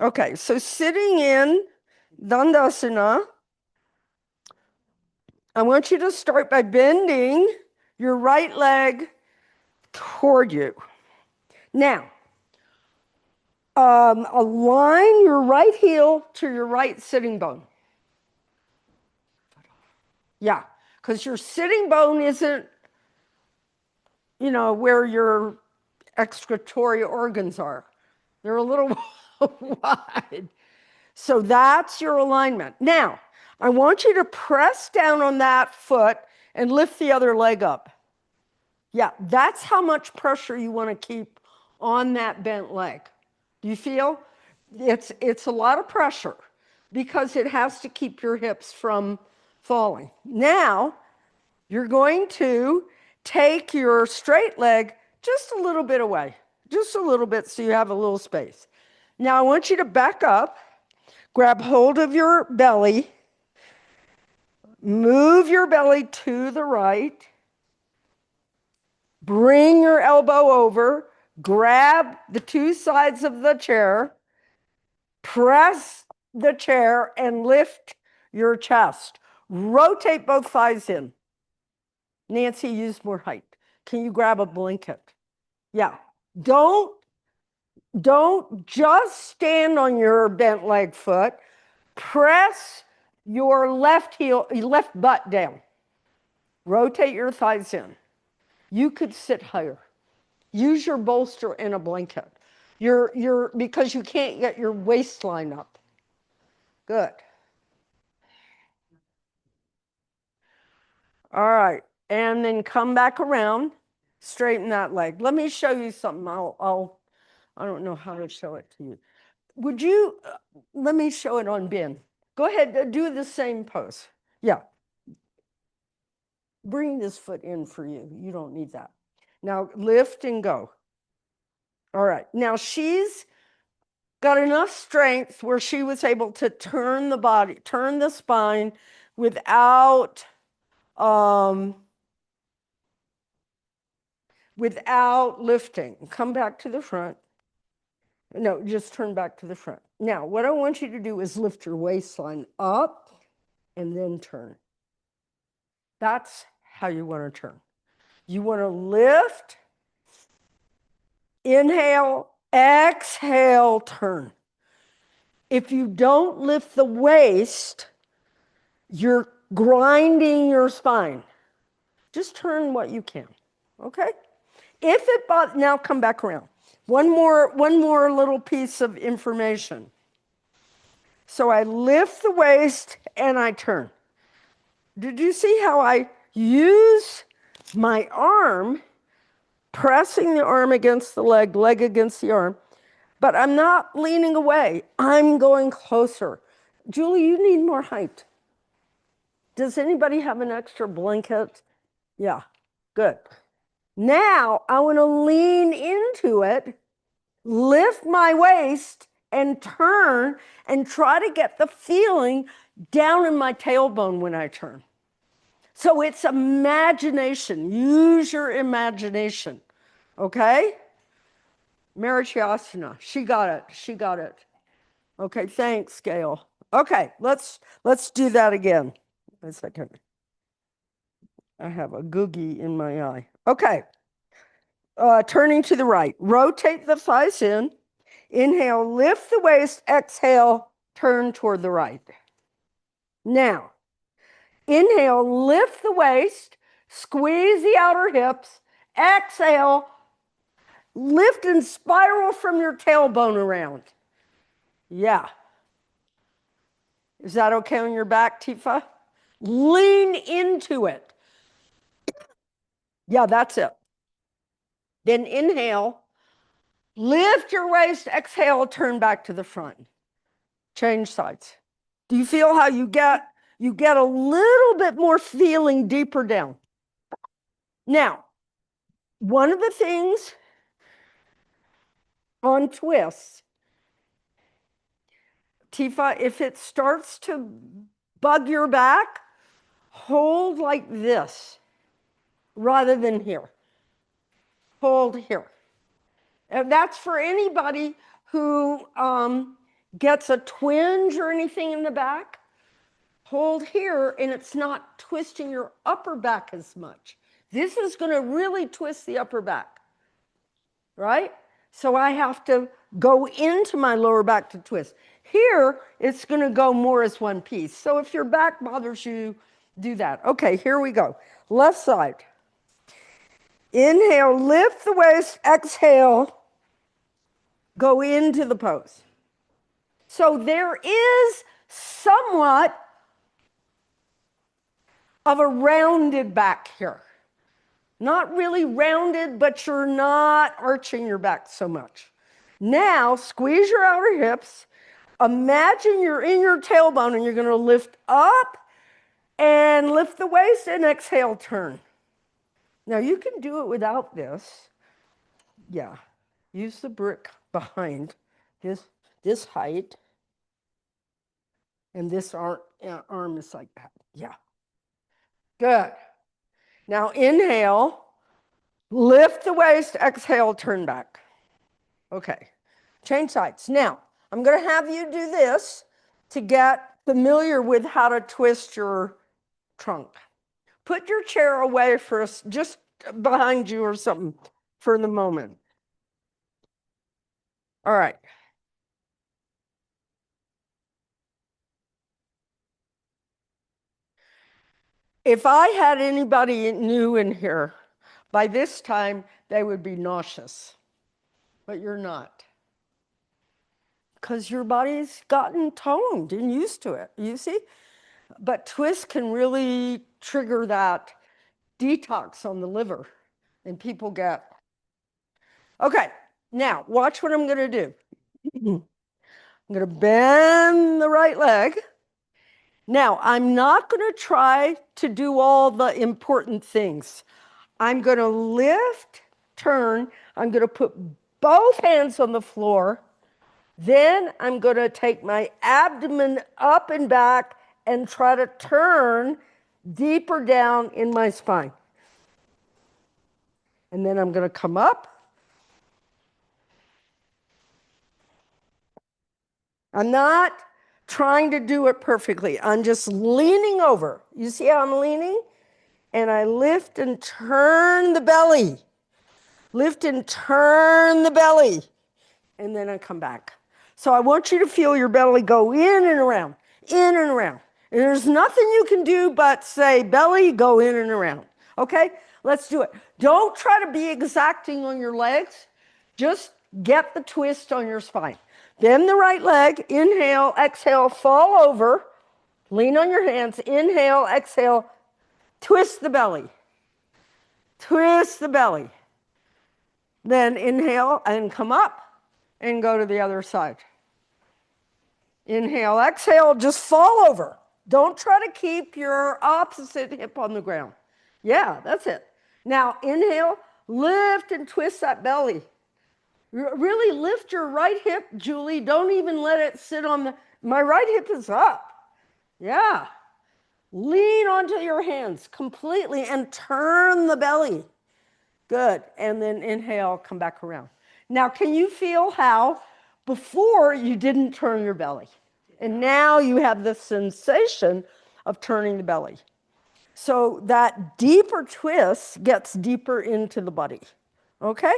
Okay, so sitting in Dandasana, I want you to start by bending your right leg toward you. Now, align your right heel to your right sitting bone. Yeah, because your sitting bone isn't, where your excretory organs are. They're a little wide. So that's your alignment. Now, I want you to press down on that foot and lift the other leg up. Yeah, that's how much pressure you want to keep on that bent leg. Do you feel? It's a lot of pressure because it has to keep your hips from falling. Now, you're going to take your straight leg just a little bit away, just a little bit so you have a little space. Now, I want you to back up, grab hold of your belly, move your belly to the right, bring your elbow over, grab the two sides of the chair, press the chair and lift your chest. Rotate both thighs in. Nancy, use more height. Can you grab a blanket? Yeah. Don't just stand on your bent leg foot. Press your left butt down. Rotate your thighs in. You could sit higher. Use your bolster and a blanket. Because you can't get your waistline up. Good. All right. And then come back around, straighten that leg. Let me show you something. I don't know how to show it to you. Would you, let me show it on Ben. Go ahead, do the same pose. Yeah. Bring this foot in for you. You don't need that. Now lift and go. All right. Now she's got enough strength where she was able to turn the spine without without lifting. Come back to the front. No, just turn back to the front. Now, what I want you to do is lift your waistline up and then turn. That's how you want to turn. You want to lift, inhale, exhale, turn. If you don't lift the waist, you're grinding your spine. Just turn what you can, okay? Now come back around. One more little piece of information. So I lift the waist and I turn. Did you see how I use my arm, pressing the arm against the leg, leg against the arm, but I'm not leaning away. I'm going closer. Julie, you need more height. Does anybody have an extra blanket? Yeah, good. Now I want to lean into it, lift my waist, and turn and try to get the feeling down in my tailbone when I turn. So it's imagination. Use your imagination. Okay? Marichyasana. She got it. She got it. Okay, thanks, Gail. Okay, let's do that again. A second. I have a googie in my eye. Okay. Turning to the right. Rotate the thighs in. Inhale, lift the waist. Exhale, turn toward the right. Now, inhale, lift the waist. Squeeze the outer hips. Exhale, lift and spiral from your tailbone around. Yeah. Is that okay on your back, Tifa? Lean into it. Yeah, that's it. Then inhale, lift your waist, exhale, turn back to the front. Change sides. Do you feel how you get a little bit more feeling deeper down? Now, one of the things on twists, Tifa, if it starts to bug your back, hold like this rather than here. Hold here. And that's for anybody who gets a twinge or anything in the back. Hold here, and it's not twisting your upper back as much. This is going to really twist the upper back, right? So I have to go into my lower back to twist. Here, it's going to go more as one piece. So if your back bothers you, do that. Okay, here we go. Left side. Inhale, lift the waist, exhale, go into the pose. So there is somewhat of a rounded back here. Not really rounded, but you're not arching your back so much. Now, squeeze your outer hips. Imagine you're in your tailbone and you're going to lift up and lift the waist and exhale, turn. Now, you can do it without this. Yeah. Use the brick behind this height. And this arm is like that. Yeah. Good. Now, inhale, lift the waist, exhale, turn back. Okay. Change sides. Now, I'm going to have you do this to get familiar with how to twist your trunk. Put your chair away for us, just behind you or something for the moment. All right. If I had anybody new in here, by this time they would be nauseous, but you're not. Because your body's gotten toned and used to it, you see? But twist can really trigger that detox on the liver, and people get. Okay, now watch what I'm going to do. I'm going to bend the right leg. Now, I'm not going to try to do all the important things. I'm going to lift, turn. I'm going to put both hands on the floor. Then I'm going to take my abdomen up and back and try to turn deeper down in my spine. And then I'm going to come up. I'm not trying to do it perfectly. I'm just leaning over. You see how I'm leaning? And I lift and turn the belly. Lift and turn the belly. And then I come back. So I want you to feel your belly go in and around, in and around. And there's nothing you can do but say, belly, go in and around. Okay? Let's do it. Don't try to be exacting on your legs. Just get the twist on your spine. Bend the right leg. Inhale, exhale, fall over. Lean on your hands. Inhale, exhale. Twist the belly. Twist the belly. Then inhale and come up and go to the other side. Inhale, exhale, just fall over. Don't try to keep your opposite hip on the ground. Yeah, that's it. Now inhale, lift and twist that belly. Really lift your right hip, Julie. Don't even let it sit on my right hip is up. Yeah. Lean onto your hands completely and turn the belly. Good. And then inhale, come back around. Now, can you feel how before you didn't turn your belly? And now you have the sensation of turning the belly. So that deeper twist gets deeper into the body. Okay?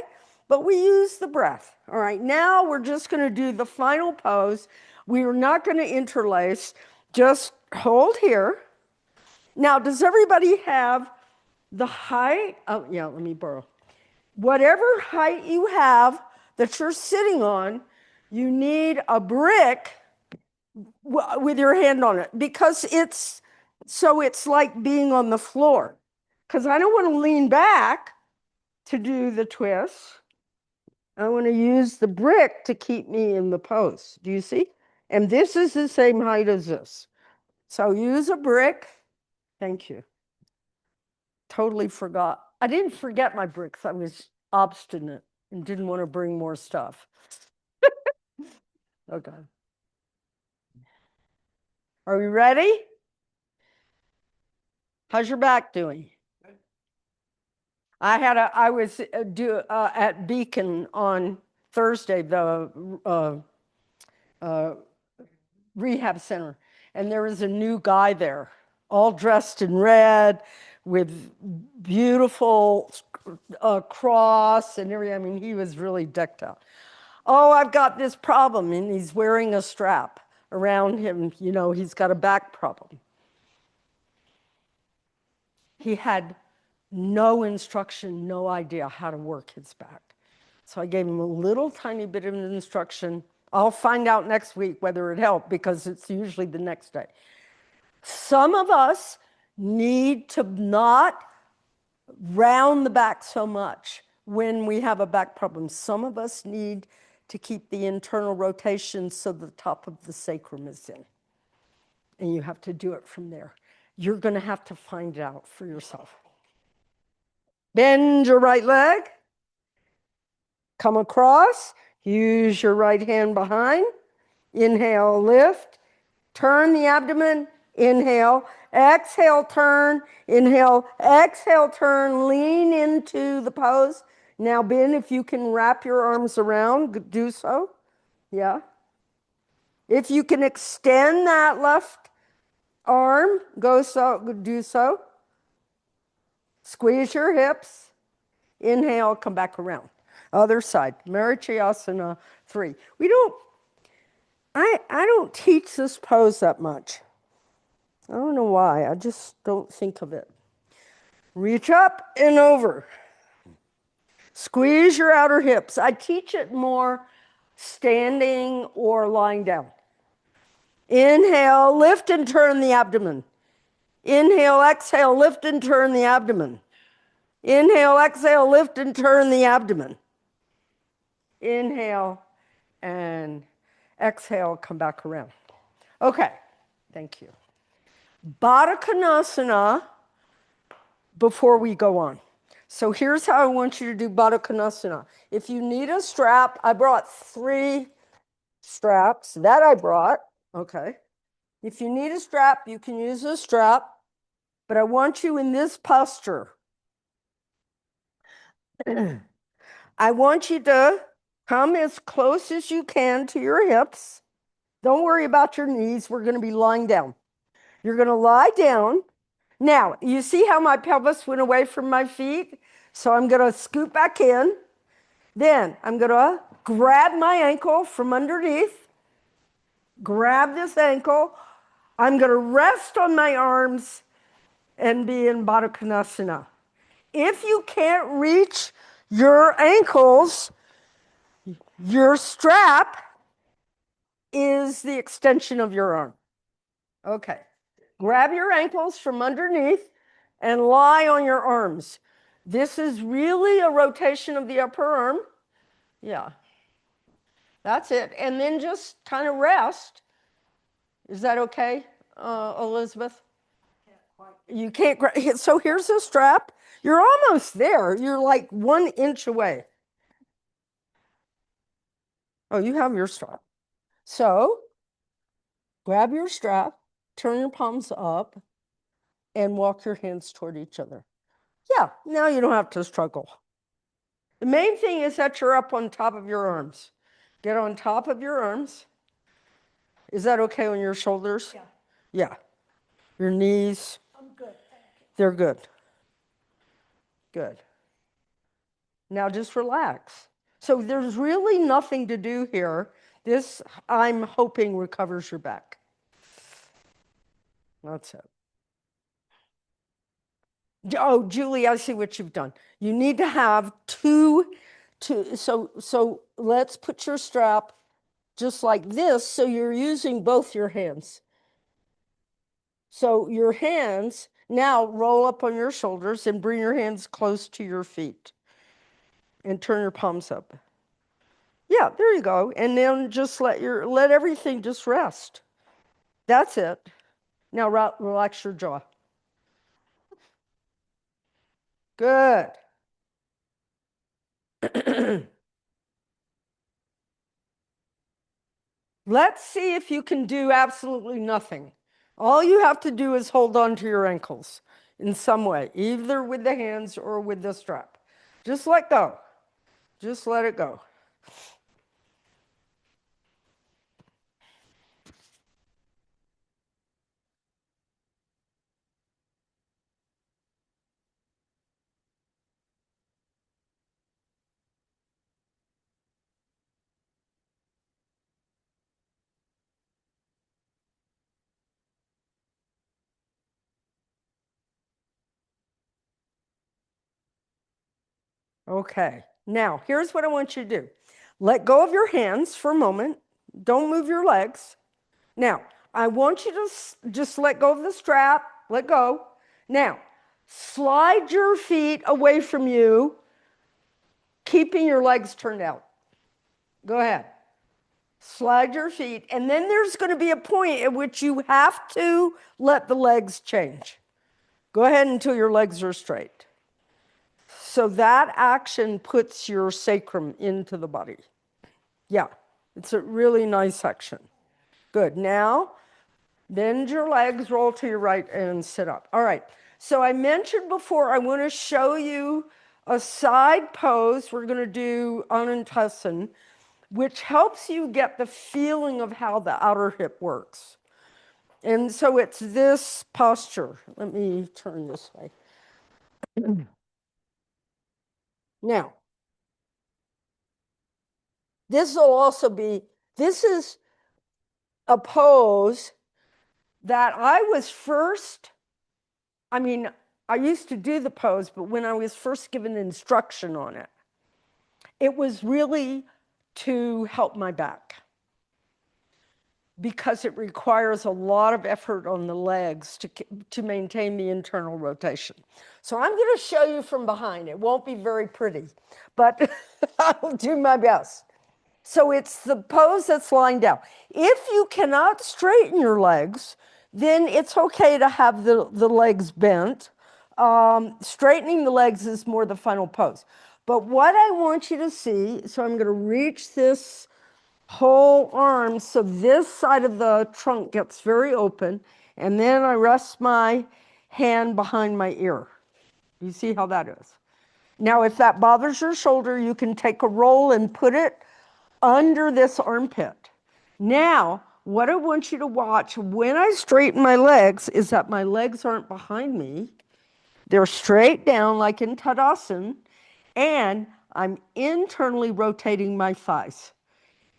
But we use the breath. All right, now we're just going to do the final pose. We are not going to interlace. Just hold here. Now, does everybody have the height? Oh, yeah, let me borrow. Whatever height you have that you're sitting on, you need a brick with your hand on it because it's like being on the floor. Because I don't want to lean back to do the twist. I want to use the brick to keep me in the pose. Do you see? And this is the same height as this. So use a brick. Thank you. Totally forgot. I didn't forget my bricks. I was obstinate and didn't want to bring more stuff. Okay. Are we ready? How's your back doing? I was at Beacon on Thursday, the rehab center, and there was a new guy there, all dressed in red, with beautiful cross and everything. I mean, he was really decked out. Oh, I've got this problem, and he's wearing a strap around him. You know, he's got a back problem. He had no instruction, no idea how to work his back. So I gave him a little tiny bit of instruction. I'll find out next week whether it helped because it's usually the next day. Some of us need to not round the back so much when we have a back problem. Some of us need to keep the internal rotation so the top of the sacrum is in. And you have to do it from there. You're going to have to find it out for yourself. Bend your right leg. Come across. Use your right hand behind. Inhale, lift. Turn the abdomen. Inhale. Exhale, turn. Inhale. Exhale, turn. Lean into the pose. Now, Ben, if you can wrap your arms around, do so. Yeah. If you can extend that left arm, do so. Squeeze your hips. Inhale, come back around. Other side, Marichayasana 3. I don't teach this pose that much. I don't know why, I just don't think of it. Reach up and over. Squeeze your outer hips. I teach it more standing or lying down. Inhale, lift and turn the abdomen. Inhale, exhale, lift and turn the abdomen. Inhale, exhale, lift and turn the abdomen. Inhale and exhale, come back around. Okay, thank you. Baddha Konasana before we go on. So here's how I want you to do Baddha Konasana. If you need a strap, I brought 3 straps that I brought. Okay. If you need a strap, you can use a strap, but I want you in this posture. I want you to come as close as you can to your hips. Don't worry about your knees. We're going to be lying down. You're going to lie down. Now, you see how my pelvis went away from my feet? So I'm going to scoot back in. Then I'm going to grab my ankle from underneath. Grab this ankle. I'm going to rest on my arms and be in Baddha Konasana. If you can't reach your ankles, your strap is the extension of your arm. Okay. Grab your ankles from underneath and lie on your arms. This is really a rotation of the upper arm. Yeah. That's it. And then just kind of rest. Is that okay, Elizabeth? You can't grab. So here's the strap. You're almost there. You're like 1 inch away. Oh, you have your strap. So grab your strap, turn your palms up, and walk your hands toward each other. Yeah, now you don't have to struggle. The main thing is that you're up on top of your arms. Get on top of your arms. Is that okay on your shoulders? Yeah. Yeah. Your knees, I'm good, thank you. they're good. Good. Now just relax. So there's really nothing to do here. This, I'm hoping, recovers your back. That's it. Oh, Julie, I see what you've done. You need to have two, so let's put your strap just like this, so you're using both your hands. So your hands now roll up on your shoulders and bring your hands close to your feet and turn your palms up. Yeah, there you go. And then just let everything just rest. That's it. Now relax your jaw. Good. Let's see if you can do absolutely nothing. All you have to do is hold on to your ankles in some way, either with the hands or with the strap. Just let go. Just let it go. Okay, now here's what I want you to do. Let go of your hands for a moment. Don't move your legs. Now, I want you to just let go of the strap. Let go. Now, slide your feet away from you, keeping your legs turned out. Go ahead. Slide your feet, and then there's going to be a point at which you have to let the legs change. Go ahead until your legs are straight. So that action puts your sacrum into the body. Yeah, it's a really nice action. Good. Now, bend your legs, roll to your right, and sit up. All right. So I mentioned before, I want to show you a side pose. We're going to do Anantasan, which helps you get the feeling of how the outer hip works. And so it's this posture. Let me turn this way. Now, this is a pose that I used to do the pose, but when I was first given instruction on it, it was really to help my back because it requires a lot of effort on the legs to maintain the internal rotation. So I'm going to show you from behind. It won't be very pretty, but I'll do my best. So it's the pose that's lying down. If you cannot straighten your legs, then it's okay to have the legs bent. Straightening the legs is more the final pose. But what I want you to see, so I'm going to reach this whole arm so this side of the trunk gets very open, and then I rest my hand behind my ear. You see how that is? Now, if that bothers your shoulder, you can take a roll and put it under this armpit. Now, what I want you to watch when I straighten my legs is that my legs aren't behind me. They're straight down like in Tadasana, and I'm internally rotating my thighs.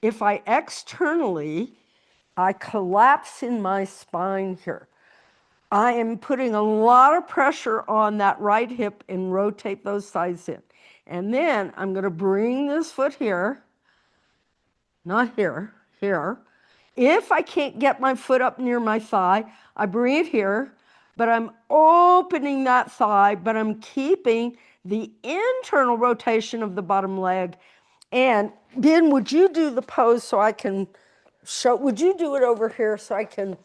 If I externally, I collapse in my spine here. I am putting a lot of pressure on that right hip and rotate those thighs in. And then I'm going to bring this foot here, not here, here. If I can't get my foot up near my thigh, I bring it here, but I'm opening that thigh, but I'm keeping the internal rotation of the bottom leg. And Ben, would you do the pose so I can show, would you do it over here so I can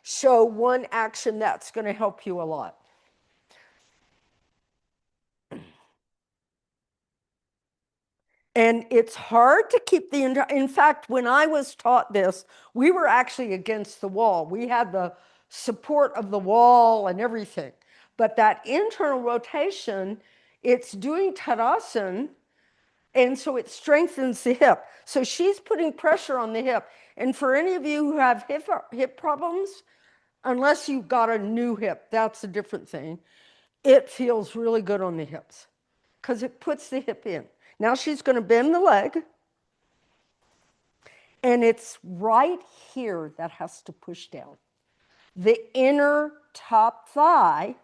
show one action that's going to help you a lot? And it's hard to keep the, in fact, when I was taught this, we were actually against the wall. We had the support of the wall and everything. But that internal rotation, it's doing Tadasana, and so it strengthens the hip. So she's putting pressure on the hip. And for any of you who have hip problems, unless you've got a new hip, that's a different thing. It feels really good on the hips because it puts the hip in. Now she's going to bend the leg, and it's right here that has to push down. The inner top thigh,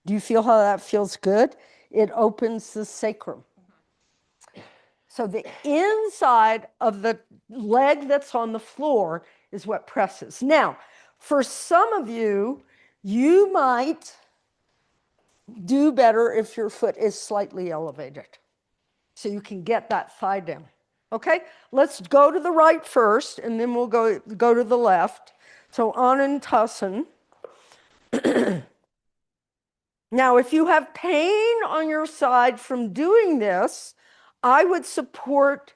do you feel how that feels good? It opens the sacrum. So the inside of the leg that's on the floor is what presses. Now, for some of you, you might do better if your foot is slightly elevated, so you can get that thigh down. Okay, let's go to the right first, and then we'll go to the left. So Anantasana. Now, if you have pain on your side from doing this, I would support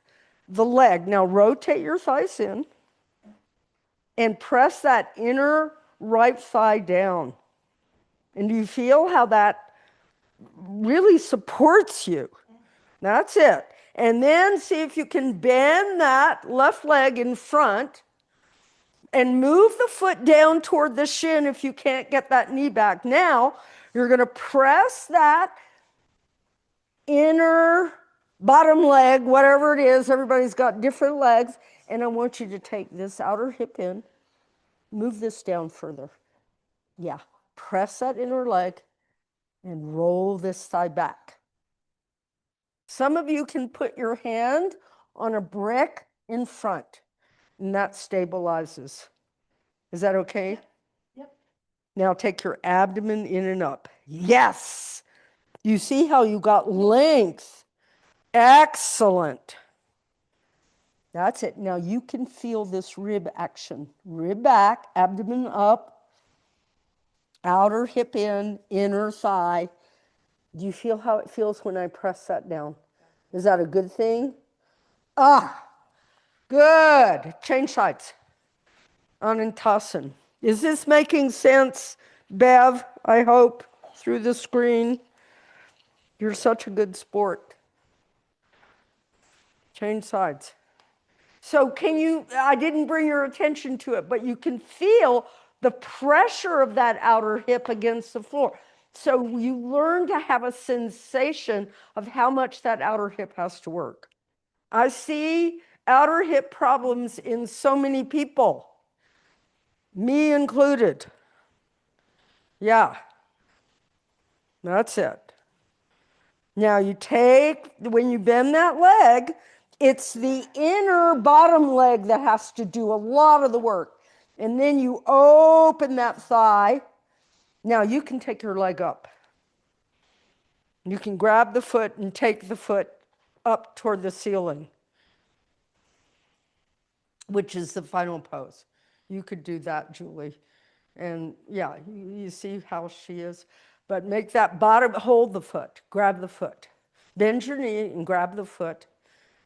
the leg. Now, rotate your thighs in and press that inner right thigh down. And do you feel how that really supports you? That's it. And then see if you can bend that left leg in front and move the foot down toward the shin if you can't get that knee back. Now, you're going to press that inner bottom leg, whatever it is. Everybody's got different legs. And I want you to take this outer hip in, move this down further. Yeah, press that inner leg and roll this thigh back. Some of you can put your hand on a brick in front, and that stabilizes. Is that okay? Yep. Now take your abdomen in and up. Yes! You see how you got length? Excellent. That's it. Now you can feel this rib action. Rib back, abdomen up, outer hip in, inner thigh. Do you feel how it feels when I press that down? Is that a good thing? Ah, good. Change sides. Anantasana. Is this making sense, Bev? I hope, through the screen. You're such a good sport. Change sides. So can you, I didn't bring your attention to it, but you can feel the pressure of that outer hip against the floor. So you learn to have a sensation of how much that outer hip has to work. I see outer hip problems in so many people, me included. Yeah, that's it. Now you take, when you bend that leg, it's the inner bottom leg that has to do a lot of the work. And then you open that thigh. Now you can take your leg up. You can grab the foot and take the foot up toward the ceiling, which is the final pose. You could do that, Julie. And yeah, you see how she is. But make that bottom, hold the foot, grab the foot. Bend your knee and grab the foot.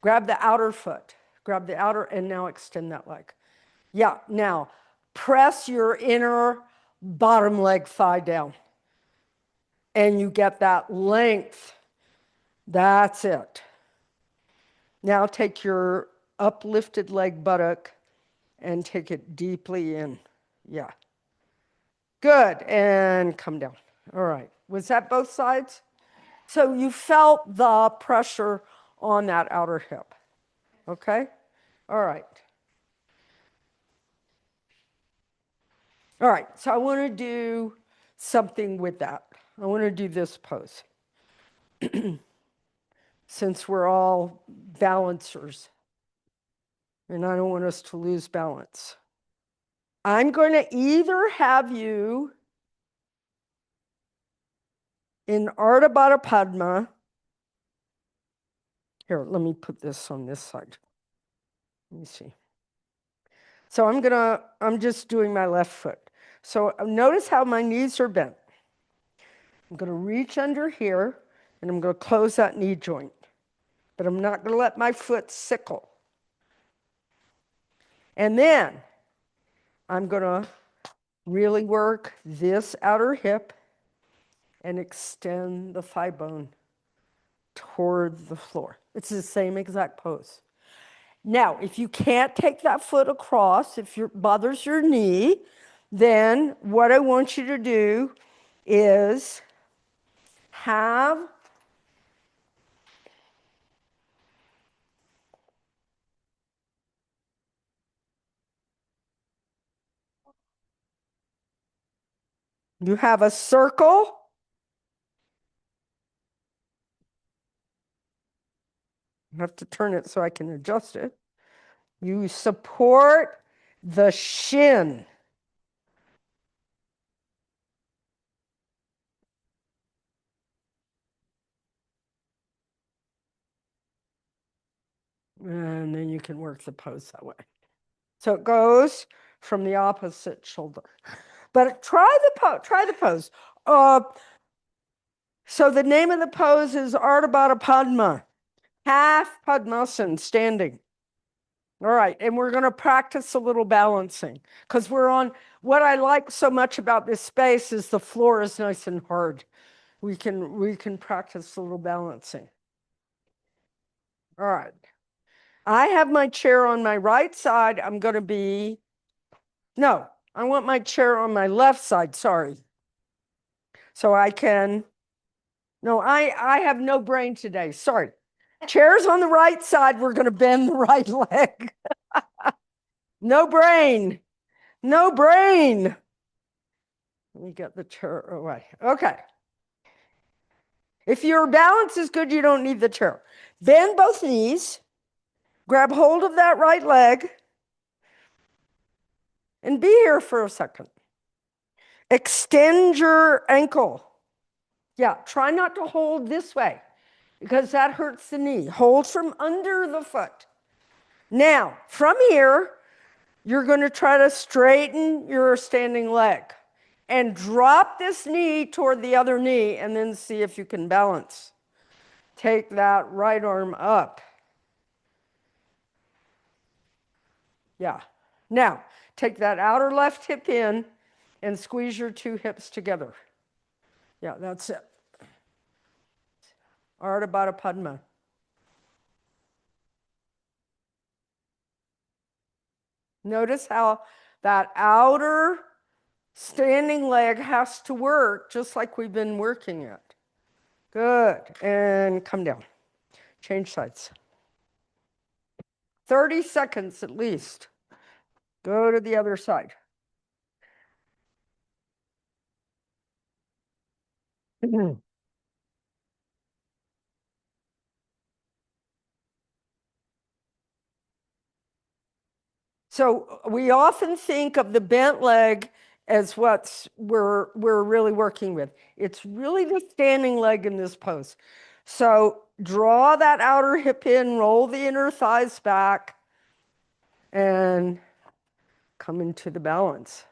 Grab the outer foot. Grab the outer, and now extend that leg. Yeah, now press your inner bottom leg thigh down. And you get that length. That's it. Now take your uplifted leg buttock and take it deeply in. Yeah. Good. And come down. All right. Was that both sides? So you felt the pressure on that outer hip. Okay? All right. All right. So I want to do something with that. I want to do this pose. Since we're all balancers, and I don't want us to lose balance. I'm going to either have you in Ardha Baddha Padma. Here, let me put this on this side. Let me see. So I'm just doing my left foot. So notice how my knees are bent. I'm going to reach under here and I'm going to close that knee joint. But I'm not going to let my foot sickle. And then I'm going to really work this outer hip and extend the thigh bone toward the floor. It's the same exact pose. Now, if you can't take that foot across, if it bothers your knee, then what I want you to do is have you have a circle. I have to turn it so I can adjust it. You support the shin. And then you can work the pose that way. So it goes from the opposite shoulder. But try the pose. So the name of the pose is Ardha Baddha Padma, half Padmasana, standing. All right, and we're going to practice a little balancing because we're on, what I like so much about this space is the floor is nice and hard. We can practice a little balancing. All right. I have my chair on my right side. I'm going to be, no, I want my chair on my left side, sorry. So I can, no, I have no brain today, sorry. Chair's on the right side, we're going to bend the right leg. No brain, no brain. Let me get the chair away. Okay. If your balance is good, you don't need the chair. Bend both knees, grab hold of that right leg, and be here for a second. Extend your ankle. Yeah, try not to hold this way because that hurts the knee. Hold from under the foot. Now, from here, you're going to try to straighten your standing leg and drop this knee toward the other knee and then see if you can balance. Take that right arm up. Yeah. Now, take that outer left hip in and squeeze your two hips together. Yeah, that's it. Ardha Baddha Padma. Notice how that outer standing leg has to work just like we've been working it. Good. And come down. Change sides. 30 seconds at least. Go to the other side. So we often think of the bent leg as what we're really working with. It's really the standing leg in this pose. So draw that outer hip in, roll the inner thighs back, and come into the balance.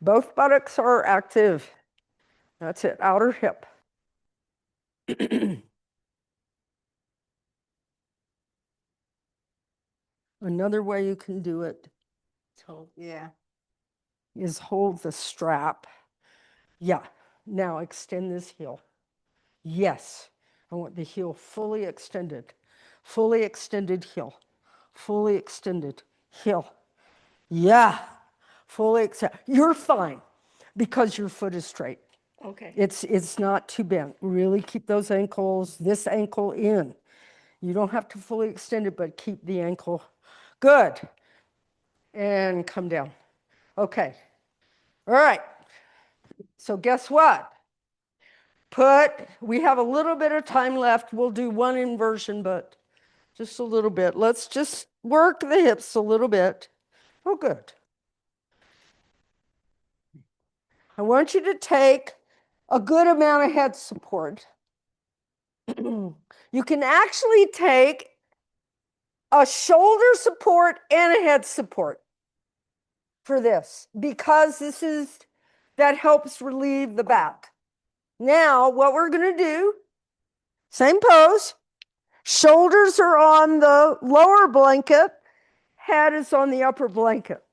Both buttocks are active. That's it, outer hip. Another way you can do it Yeah. is hold the strap. Yeah, now extend this heel. Yes, I want the heel fully extended heel, fully extended heel. Yeah, fully extended. You're fine because your foot is straight. Okay. It's not too bent. Really keep those ankles, this ankle in. You don't have to fully extend it, but keep the ankle. Good. And come down. Okay. All right. So guess what? We have a little bit of time left. We'll do one inversion, but just a little bit. Let's just work the hips a little bit. Oh, good. I want you to take a good amount of head support. You can actually take a shoulder support and a head support for this because that helps relieve the back. Now, what we're going to do, same pose, shoulders are on the lower blanket, head is on the upper blanket.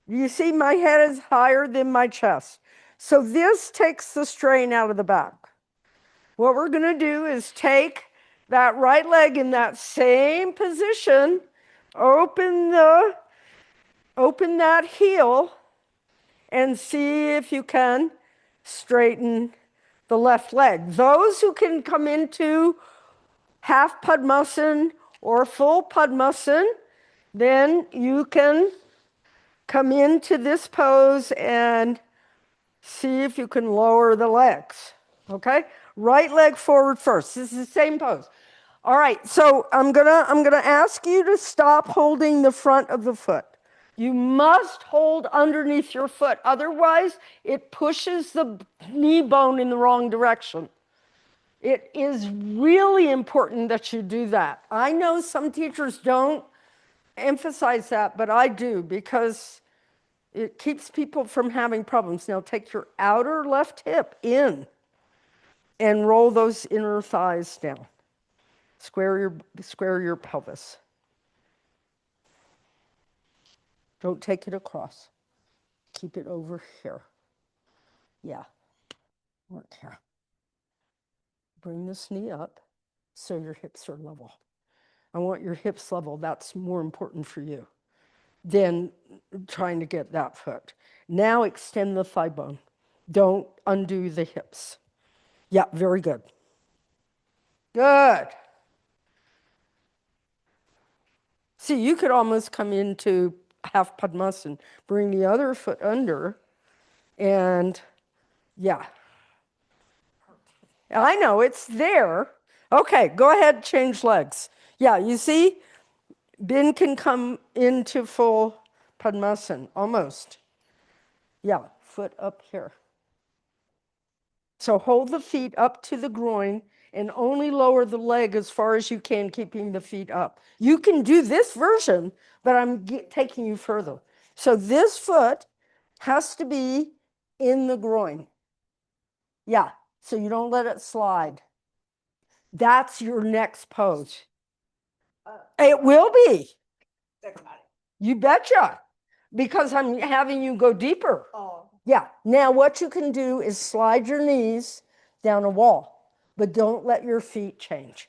You see my head is higher than my chest. So this takes the strain out of the back. What we're going to do is take that right leg in that same position, open that heel, and see if you can straighten the left leg. Those who can come into half Padmasana or full Padmasana, then you can come into this pose and see if you can lower the legs. Okay? Right leg forward first. This is the same pose. All right, so I'm gonna ask you to stop holding the front of the foot. You must hold underneath your foot, otherwise it pushes the knee bone in the wrong direction. It is really important that you do that. I know some teachers don't emphasize that, but I do because it keeps people from having problems. Now take your outer left hip in and roll those inner thighs down. Square your pelvis. Don't take it across. Keep it over here. Yeah. Work here. Bring this knee up so your hips are level. I want your hips level. That's more important for you than trying to get that foot. Now extend the thigh bone. Don't undo the hips. Yeah, very good. Good. See, you could almost come into half Padmasana, bring the other foot under, and yeah. I know, it's there. Okay, go ahead, change legs. Yeah, you see, Ben can come into full Padmasana, almost. Yeah, foot up here. So hold the feet up to the groin and only lower the leg as far as you can, keeping the feet up. You can do this version, but I'm taking you further. So this foot has to be in the groin. Yeah, so you don't let it slide. That's your next pose. It will be. You betcha. Because I'm having you go deeper. Oh. Yeah. Now what you can do is slide your knees down a wall, but don't let your feet change.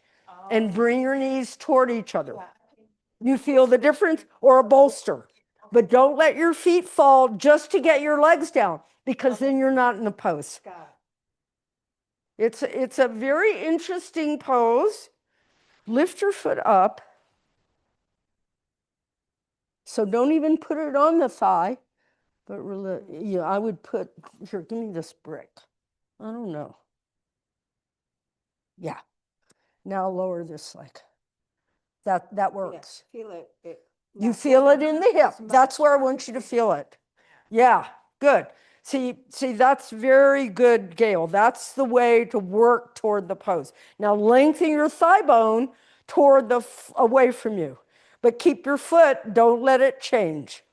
And bring your knees toward each other. You feel the difference? Or a bolster. But don't let your feet fall just to get your legs down, because then you're not in the pose. It's a very interesting pose. Lift your foot up. So don't even put it on the thigh, but really, yeah, I would put, here, give me this brick. I don't know. Yeah. Now lower this leg. That works. Feel it. You feel it in the hip. That's where I want you to feel it. Yeah, good. See, that's very good, Gail. That's the way to work toward the pose. Now lengthen your thigh bone toward away from you, but keep your foot, don't let it change.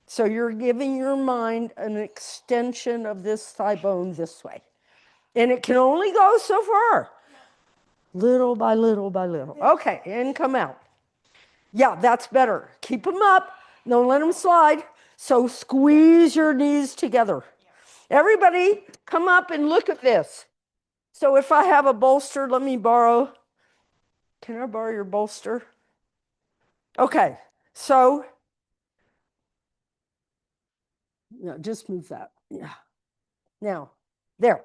So you're giving your mind an extension of this thigh bone this way. And it can only go so far. Little by little by little. Okay, and come out. Yeah, that's better. Keep them up. Don't let them slide. So squeeze your knees together. Everybody, come up and look at this. So if I have a bolster, let me borrow. Can I borrow your bolster? Okay, so no, just move that. Yeah. Now, there.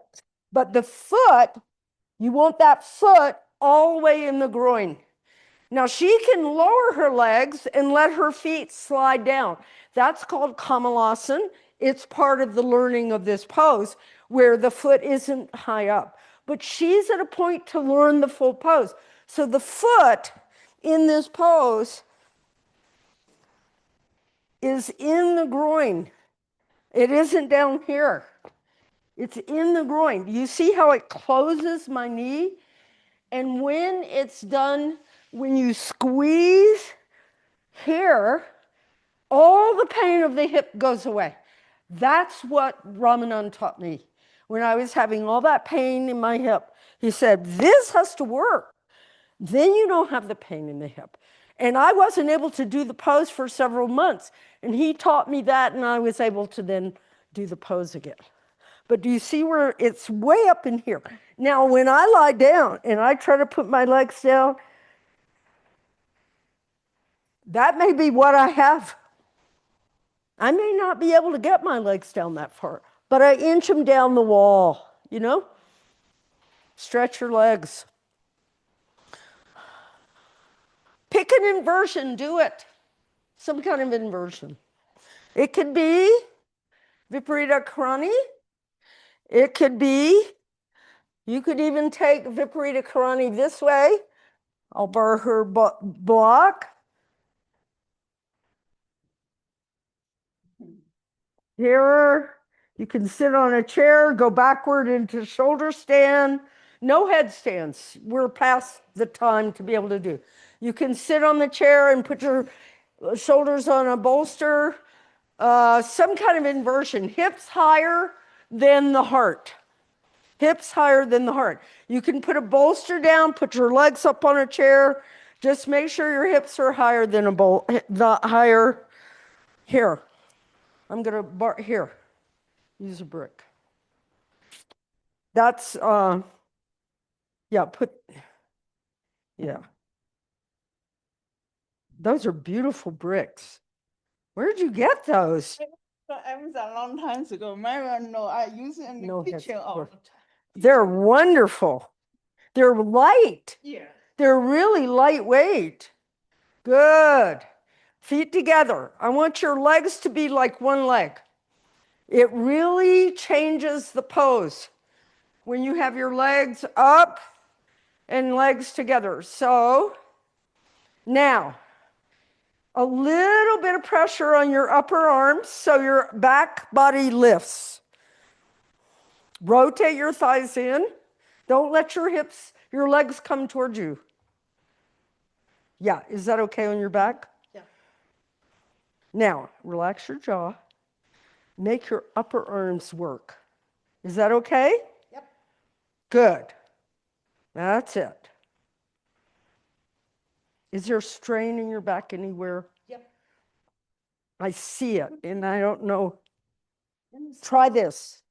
But the foot, you want that foot all the way in the groin. Now she can lower her legs and let her feet slide down. That's called Kamalasana. It's part of the learning of this pose where the foot isn't high up. But she's at a point to learn the full pose. So the foot in this pose is in the groin. It isn't down here. It's in the groin. You see how it closes my knee? And when it's done, when you squeeze here, all the pain of the hip goes away. That's what Ramanan taught me. When I was having all that pain in my hip, he said, this has to work. Then you don't have the pain in the hip. And I wasn't able to do the pose for several months. And he taught me that, and I was able to then do the pose again. But do you see where it's way up in here? Now, when I lie down and I try to put my legs down, that may be what I have. I may not be able to get my legs down that far, but I inch them down the wall, you know? Stretch your legs. Pick an inversion, do it. Some kind of inversion. It could be Viparita Karani. It could be, you could even take Viparita Karani this way. I'll borrow her block. Here, you can sit on a chair, go backward into shoulder stand. No headstands. We're past the time to be able to do. You can sit on the chair and put your shoulders on a bolster. Some kind of inversion. Hips higher than the heart. Hips higher than the heart. You can put a bolster down, put your legs up on a chair. Just make sure your hips are higher than the higher. Here. I'm going to here. Use a brick. That's yeah, yeah. Those are beautiful bricks. Where did you get those? I was a long time ago. Marion, no, I use it in the No, kitchen all the time. They're wonderful. They're light. Yeah. They're really lightweight. Good. Feet together. I want your legs to be like one leg. It really changes the pose when you have your legs up and legs together. So now, a little bit of pressure on your upper arms so your back body lifts. Rotate your thighs in. Don't let your hips, your legs come towards you. Yeah, is that okay on your back? Yeah. Now, relax your jaw. Make your upper arms work. Is that okay? Yep. Good. That's it. Is there strain in your back anywhere? Yep. I see it, and I don't know. Try this.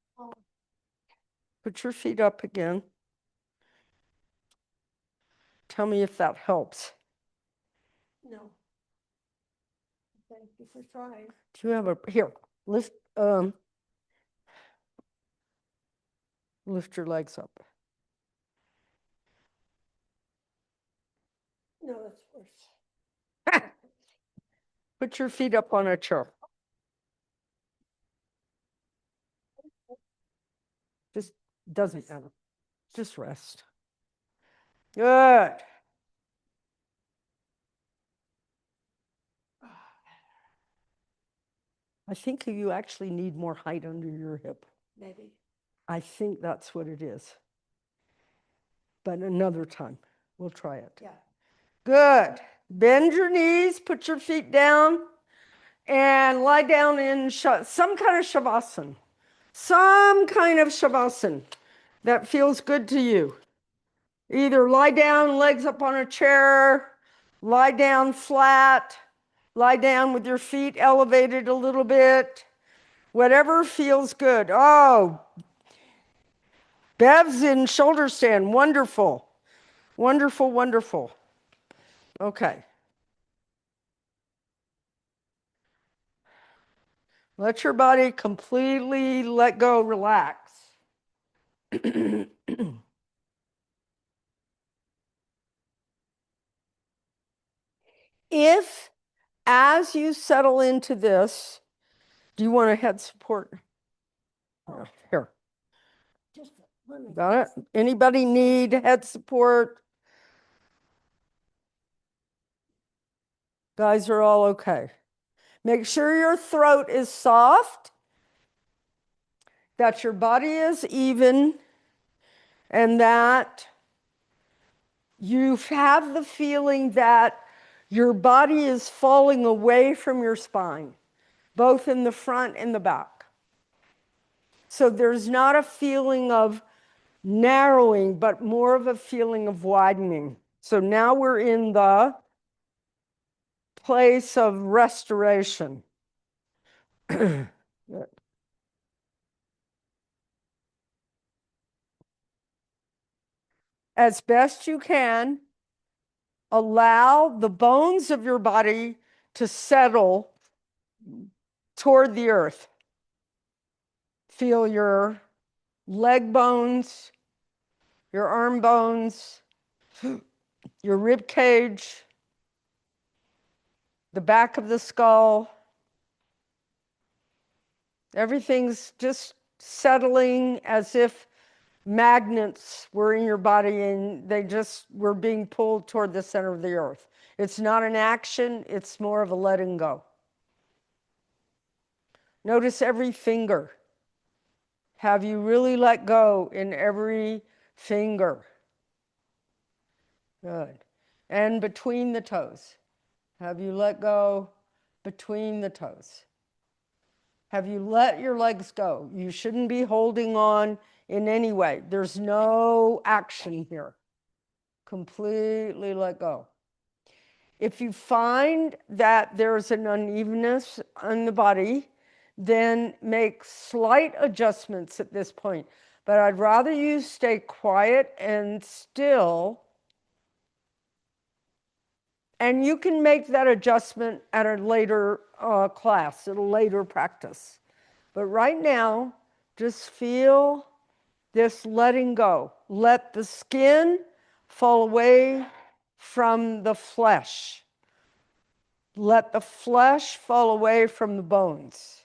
Put your feet up again. Tell me if that helps. No. Thank you for trying. Do you have a, here, lift your legs up. No, that's worse. Put your feet up on a chair. Just doesn't matter. Just rest. Good. I think you actually need more height under your hip. Maybe. I think that's what it is. But another time, we'll try it. Yeah. Good. Bend your knees, put your feet down, and lie down in some kind of shavasana. Some kind of shavasana that feels good to you. Either lie down, legs up on a chair, lie down flat, lie down with your feet elevated a little bit, whatever feels good. Oh, Bev's in shoulder stand. Wonderful. Wonderful, wonderful. Okay. Let your body completely let go, relax. If, as you settle into this, do you want a head support? Here, Just let me. got it? Anybody need head support? Guys are all okay. Make sure your throat is soft, that your body is even, and that you have the feeling that your body is falling away from your spine, both in the front and the back. So there's not a feeling of narrowing, but more of a feeling of widening. So now we're in the place of restoration. As best you can, allow the bones of your body to settle toward the earth. Feel your leg bones, your arm bones, your rib cage, the back of the skull. Everything's just settling as if magnets were in your body and they just were being pulled toward the center of the earth. It's not an action, it's more of a letting go. Notice every finger. Have you really let go in every finger? Good. And between the toes. Have you let go between the toes? Have you let your legs go? You shouldn't be holding on in any way. There's no action here. Completely let go. If you find that there's an unevenness in the body, then make slight adjustments at this point. But I'd rather you stay quiet and still. And you can make that adjustment at a later class, at a later practice. But right now, just feel this letting go. Let the skin fall away from the flesh. Let the flesh fall away from the bones.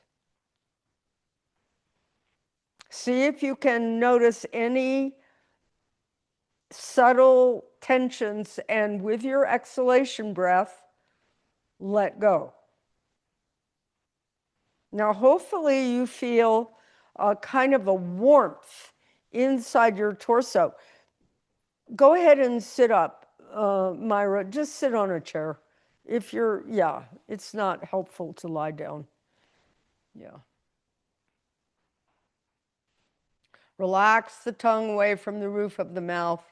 See if you can notice any subtle tensions, and with your exhalation breath, let go. Now, hopefully you feel a kind of a warmth inside your torso. Go ahead and sit up, Myra. Just sit on a chair. If you're, yeah, it's not helpful to lie down. Yeah. Relax the tongue away from the roof of the mouth.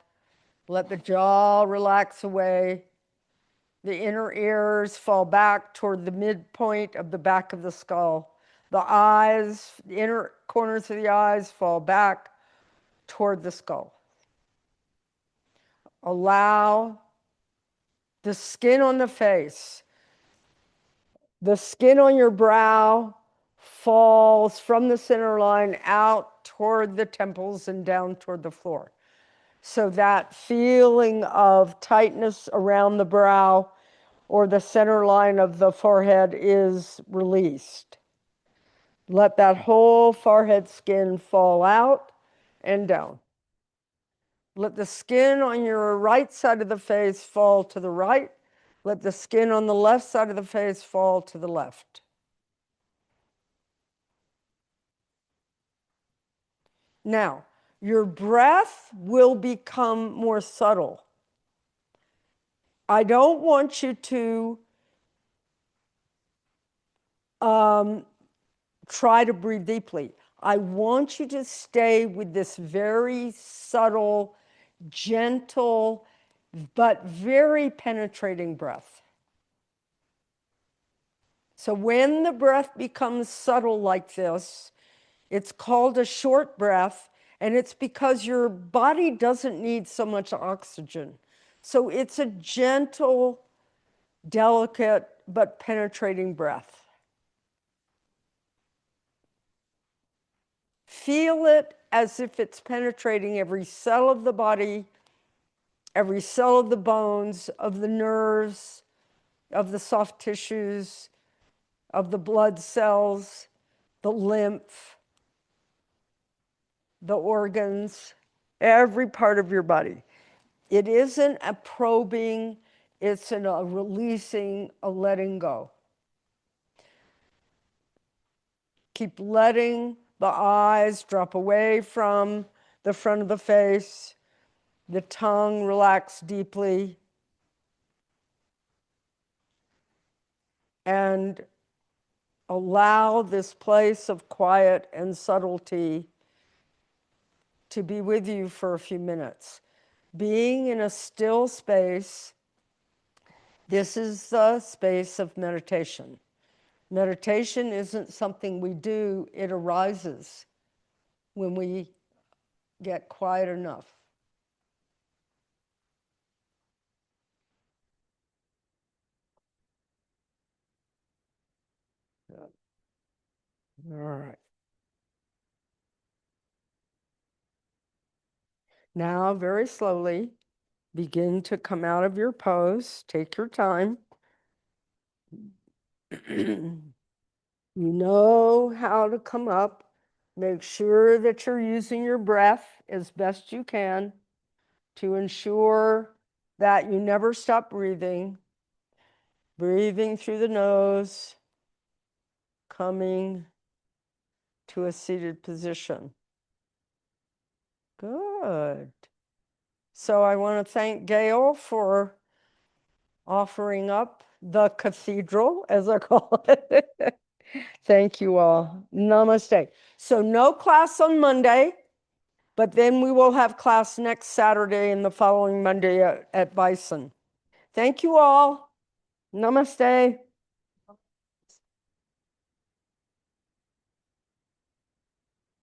Let the jaw relax away. The inner ears fall back toward the midpoint of the back of the skull. The eyes, the inner corners of the eyes fall back toward the skull. Allow the skin on the face, the skin on your brow falls from the center line out toward the temples and down toward the floor. So that feeling of tightness around the brow or the center line of the forehead is released. Let that whole forehead skin fall out and down. Let the skin on your right side of the face fall to the right. Let the skin on the left side of the face fall to the left. Now, your breath will become more subtle. I don't want you to try to breathe deeply. I want you to stay with this very subtle, gentle, but very penetrating breath. So when the breath becomes subtle like this, it's called a short breath, And it's because your body doesn't need so much oxygen. So it's a gentle, delicate, but penetrating breath. Feel it as if it's penetrating every cell of the body, every cell of the bones, of the nerves, of the soft tissues, of the blood cells, the lymph, the organs, every part of your body. It isn't a probing, it's a releasing, a letting go. Keep letting the eyes drop away from the front of the face, the tongue relax deeply, and allow this place of quiet and subtlety to be with you for a few minutes. Being in a still space, this is the space of meditation. Meditation isn't something we do, it arises when we get quiet enough. All right. Now, very slowly, begin to come out of your pose. Take your time. You know how to come up. Make sure that you're using your breath as best you can to ensure that you never stop breathing. Breathing through the nose, coming to a seated position. Good. So I want to thank Gail for offering up the cathedral, as I call it. Thank you all. Namaste. So no class on Monday, but then we will have class next Saturday and the following Monday at Bison. Thank you all. Namaste.